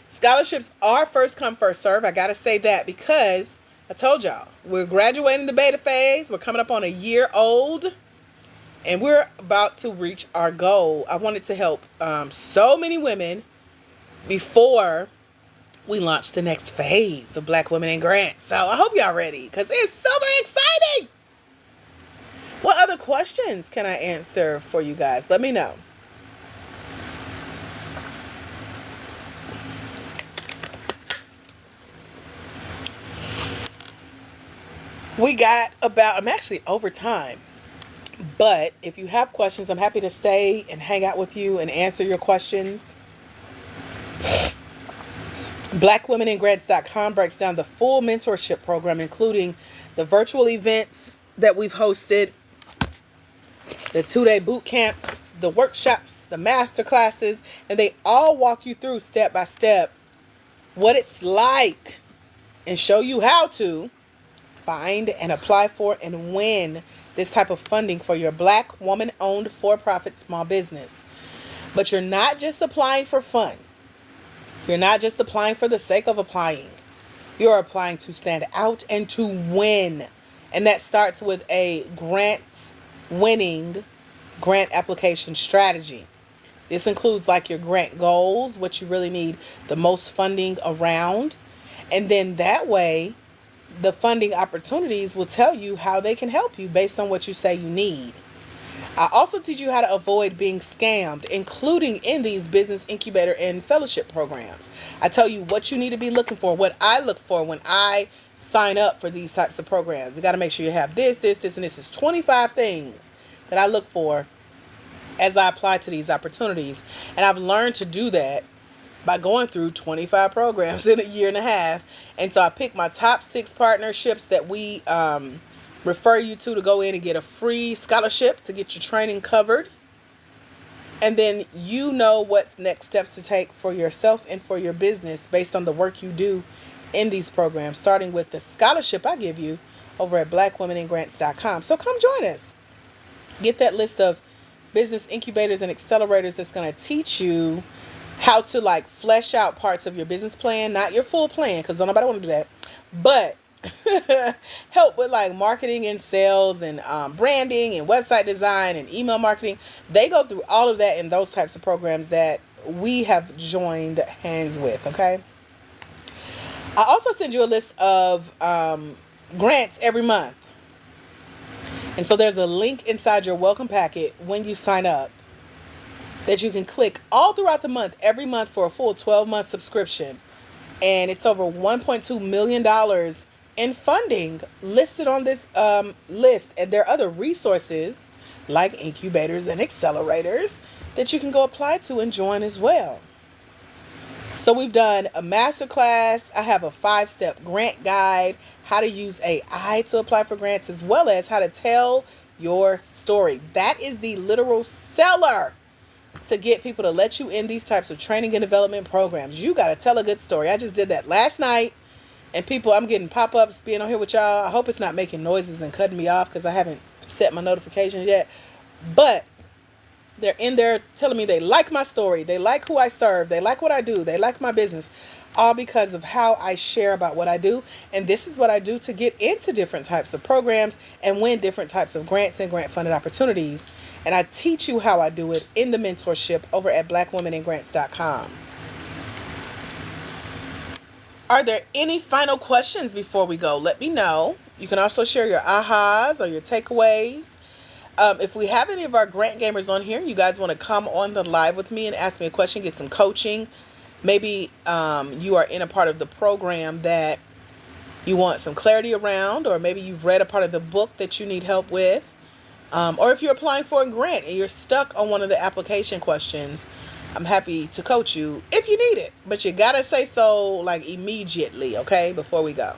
S1: Scholarships are first come, first serve. I got to say that because I told y'all, we're graduating the beta phase. We're coming up on 1 year old. And we're about to reach our goal. I wanted to help so many women before we launch the next phase of Black Women in Grants. So I hope y'all ready, because it's super exciting. What other questions can I answer for you guys? Let me know. We got about, I'm actually over time. But if you have questions, I'm happy to stay and hang out with you and answer your questions. BlackWomenInGrants.com breaks down the full mentorship program, including the virtual events that we've hosted, the 2-day boot camps, the workshops, the master classes, and they all walk you through step by step what it's like and show you how to find and apply for and win this type of funding for your Black woman owned for-profit small business. But you're not just applying for fun. You're not just applying for the sake of applying. You're applying to stand out and to win. And that starts with a winning grant application strategy. This includes like your grant goals, what you really need the most funding around. And then that way, the funding opportunities will tell you how they can help you based on what you say you need. I also teach you how to avoid being scammed, including in these business incubator and fellowship programs. I tell you what you need to be looking for, what I look for when I sign up for these types of programs. You got to make sure you have this, and this is 25 things that I look for as I apply to these opportunities. And I've learned to do that by going through 25 programs in a year and a half. And so I picked my top 6 partnerships that we refer you to go in and get a free scholarship to get your training covered. And then you know what's next steps to take for yourself and for your business based on the work you do in these programs, starting with the scholarship I give you over at BlackWomenInGrants.com. So come join us. Get that list of business incubators and accelerators that's going to teach you how to like flesh out parts of your business plan, not your full plan, because don't nobody want to do that, but help with like marketing and sales and branding and website design and email marketing. They go through all of that in those types of programs that we have joined hands with. Okay. I also send you a list of grants every month. And so there's a link inside your welcome packet when you sign up that you can click all throughout the month, every month for a full 12-month subscription. And it's over $1.2 million in funding listed on this list. And there are other resources like incubators and accelerators that you can go apply to and join as well. So we've done a masterclass. I have a 5-step grant guide, how to use AI to apply for grants, as well as how to tell your story. That is the literal seller to get people to let you in these types of training and development programs. You got to tell a good story. I just did that last night. And people, I'm getting pop-ups being on here with y'all. I hope it's not making noises and cutting me off because I haven't set my notifications yet. But they're in there telling me they like my story. They like who I serve. They like what I do. They like my business. All because of how I share about what I do. And this is what I do to get into different types of programs and win different types of grants and grant-funded opportunities. And I teach you how I do it in the mentorship over at BlackWomenInGrants.com. Are there any final questions before we go? Let me know. You can also share your ahas or your takeaways. If we have any of our grant gamers on here, you guys want to come on the live with me and ask me a question, get some coaching. Maybe you are in a part of the program that you want some clarity around, or maybe you've read a part of the book that you need help with. Or if you're applying for a grant and you're stuck on one of the application questions, I'm happy to coach you if you need it. But you got to say so like immediately, okay, before we go.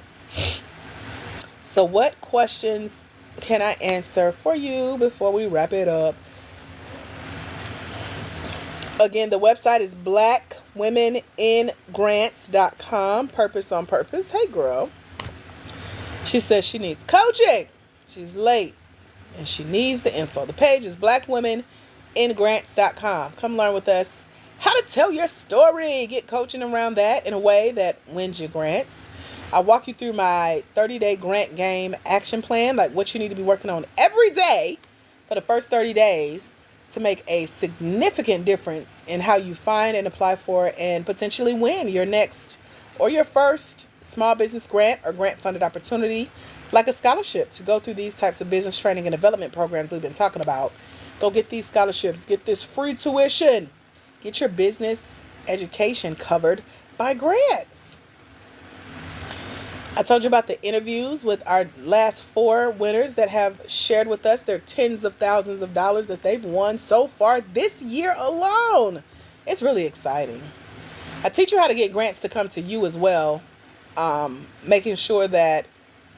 S1: So what questions can I answer for you before we wrap it up? Again, the website is BlackWomenInGrants.com. Purpose on purpose. Hey, girl. She says she needs coaching. She's late and she needs the info. The page is BlackWomenInGrants.com. Come learn with us how to tell your story. Get coaching around that in a way that wins you grants. I'll walk you through my 30-day grant game action plan, like what you need to be working on every day for the first 30 days to make a significant difference in how you find and apply for and potentially win your next or your first small business grant or grant funded opportunity, like a scholarship to go through these types of business training and development programs we've been talking about. Go get these scholarships, get this free tuition, get your business education covered by grants. I told you about the interviews with our last 4 winners that have shared with us their tens of thousands of dollars that they've won so far this year alone. It's really exciting. I teach you how to get grants to come to you as well, making sure that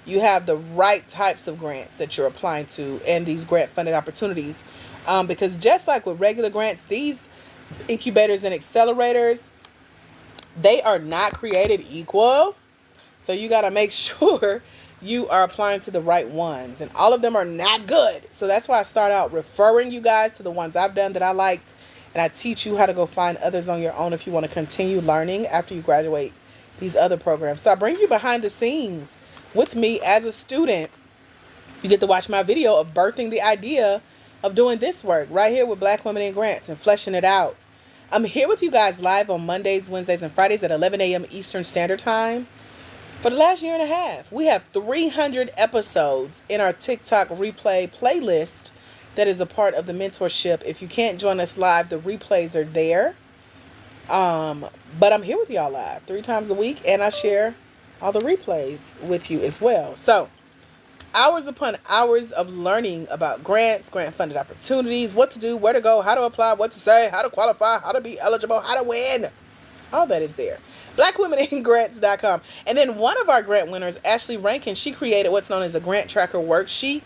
S1: you have the right types of grants that you're applying to and these grant funded opportunities. Because just like with regular grants, these incubators and accelerators, they are not created equal. So you got to make sure you are applying to the right ones. And all of them are not good. So that's why I start out referring you guys to the ones I've done that I liked. And I teach you how to go find others on your own if you want to continue learning after you graduate these other programs. So I bring you behind the scenes with me as a student. You get to watch my video of birthing the idea of doing this work right here with Black Women in Grants and fleshing it out. I'm here with you guys live on Mondays, Wednesdays, and Fridays at 11 a.m. Eastern Standard Time. For the last year and a half, we have 300 episodes in our TikTok replay playlist that is a part of the mentorship. If you can't join us live, the replays are there. But I'm here with y'all live 3 times a week, and I share all the replays with you as well. So, hours upon hours of learning about grants, grant-funded opportunities, what to do, where to go, how to apply, what to say, how to qualify, how to be eligible, how to win. All that is there. BlackWomenInGrants.com. And then one of our grant winners, Ashley Rankin, she created what's known as a grant tracker worksheet.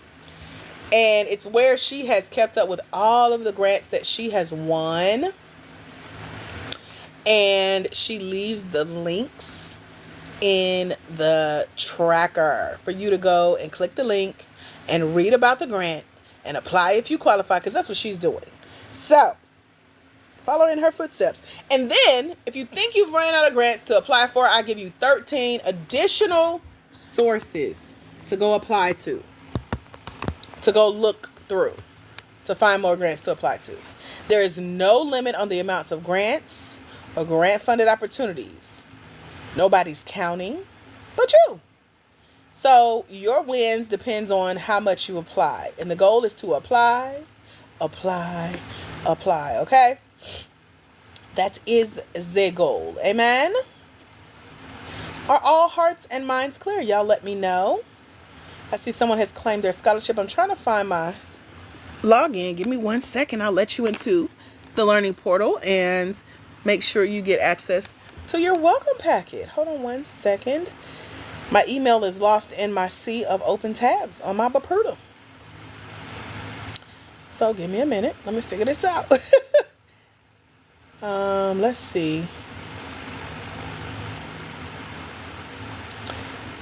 S1: And it's where she has kept up with all of the grants that she has won. And she leaves the links in the tracker for you to go and click the link and read about the grant and apply if you qualify, because that's what she's doing. So, follow in her footsteps. And then, if you think you've run out of grants to apply for, I give you 13 additional sources to go apply to go look through, to find more grants to apply to. There is no limit on the amounts of grants or grant-funded opportunities. Nobody's counting but you. So your wins depends on how much you apply. And the goal is to apply, okay? That is the goal. Amen? Are all hearts and minds clear? Y'all let me know. I see someone has claimed their scholarship. I'm trying to find my login. Give me 1 second. I'll let you into the learning portal and make sure you get access to your welcome packet. Hold on 1 second. My email is lost in my sea of open tabs on my Baperda. So give me a minute. Let me figure this out. Let's see.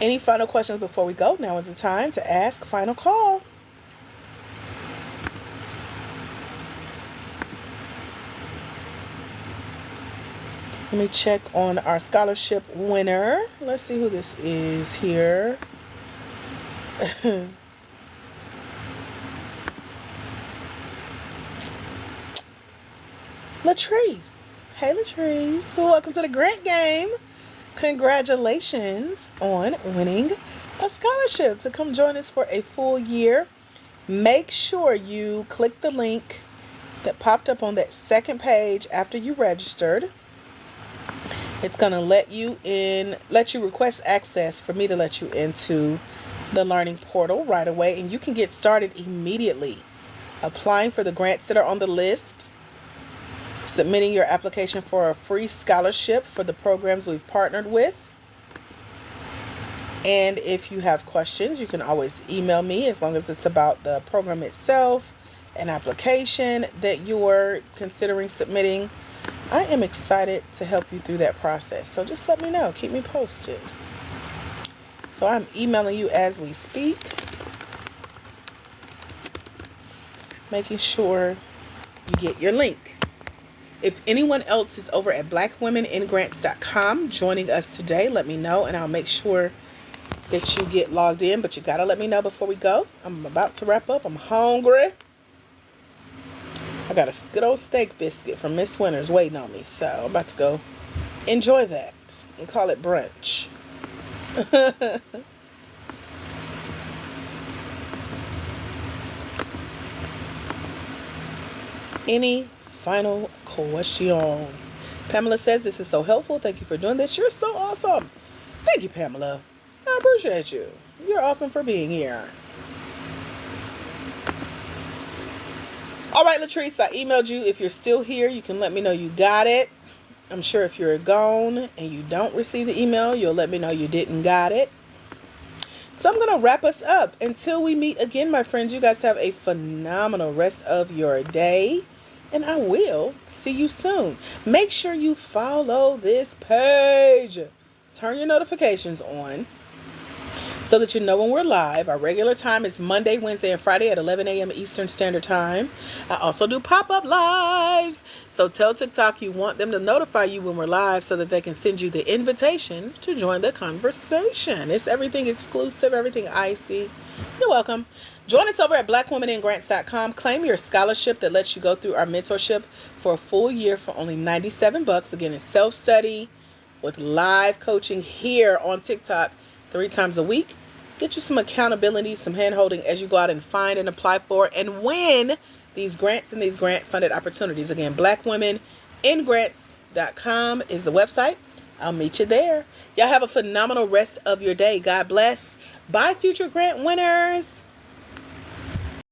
S1: Any final questions before we go? Now is the time to ask. Final call. Let me check on our scholarship winner. Let's see who this is here. Latrice. Hey, Latrice. Welcome to the grant game. Congratulations on winning a scholarship to come join us for a full year. Make sure you click the link that popped up on that second page after you registered. It's going to let you request access for me to let you into the learning portal right away. And you can get started immediately applying for the grants that are on the list, submitting your application for a free scholarship for the programs we've partnered with. And if you have questions, you can always email me, as long as it's about the program itself, an application that you're considering submitting. I am excited to help you through that process. So just let me know. Keep me posted. So I'm emailing you as we speak, making sure you get your link. If anyone else is over at blackwomeningrants.com joining us today, let me know and I'll make sure that you get logged in. But you got to let me know before we go. I'm about to wrap up. I'm hungry. I got a good old steak biscuit from Miss Winters waiting on me. So I'm about to go enjoy that and call it brunch. Any final questions? Pamela says, this is so helpful. Thank you for doing this. You're so awesome. Thank you, Pamela. I appreciate you. You're awesome for being here. All right, Latrice, I emailed you. If you're still here, you can let me know you got it. I'm sure if you're gone and you don't receive the email, you'll let me know you didn't got it. So I'm going to wrap us up. Until we meet again, my friends, you guys have a phenomenal rest of your day. And I will see you soon. Make sure you follow this page. Turn your notifications on so that you know when we're live. Our regular time is Monday, Wednesday, and Friday at 11 a.m. Eastern Standard Time. I also do pop-up lives. So tell TikTok you want them to notify you when we're live so that they can send you the invitation to join the conversation. It's everything exclusive, everything icy. You're welcome. Join us over at blackwomeningrants.com. Claim your scholarship that lets you go through our mentorship for a full year for only $97. Again, it's self-study with live coaching here on TikTok 3 times a week. Get you some accountability, some hand-holding as you go out and find and apply for and win these grants and these grant-funded opportunities. Again, blackwomeningrants.com is the website. I'll meet you there. Y'all have a phenomenal rest of your day. God bless. Bye, future grant winners.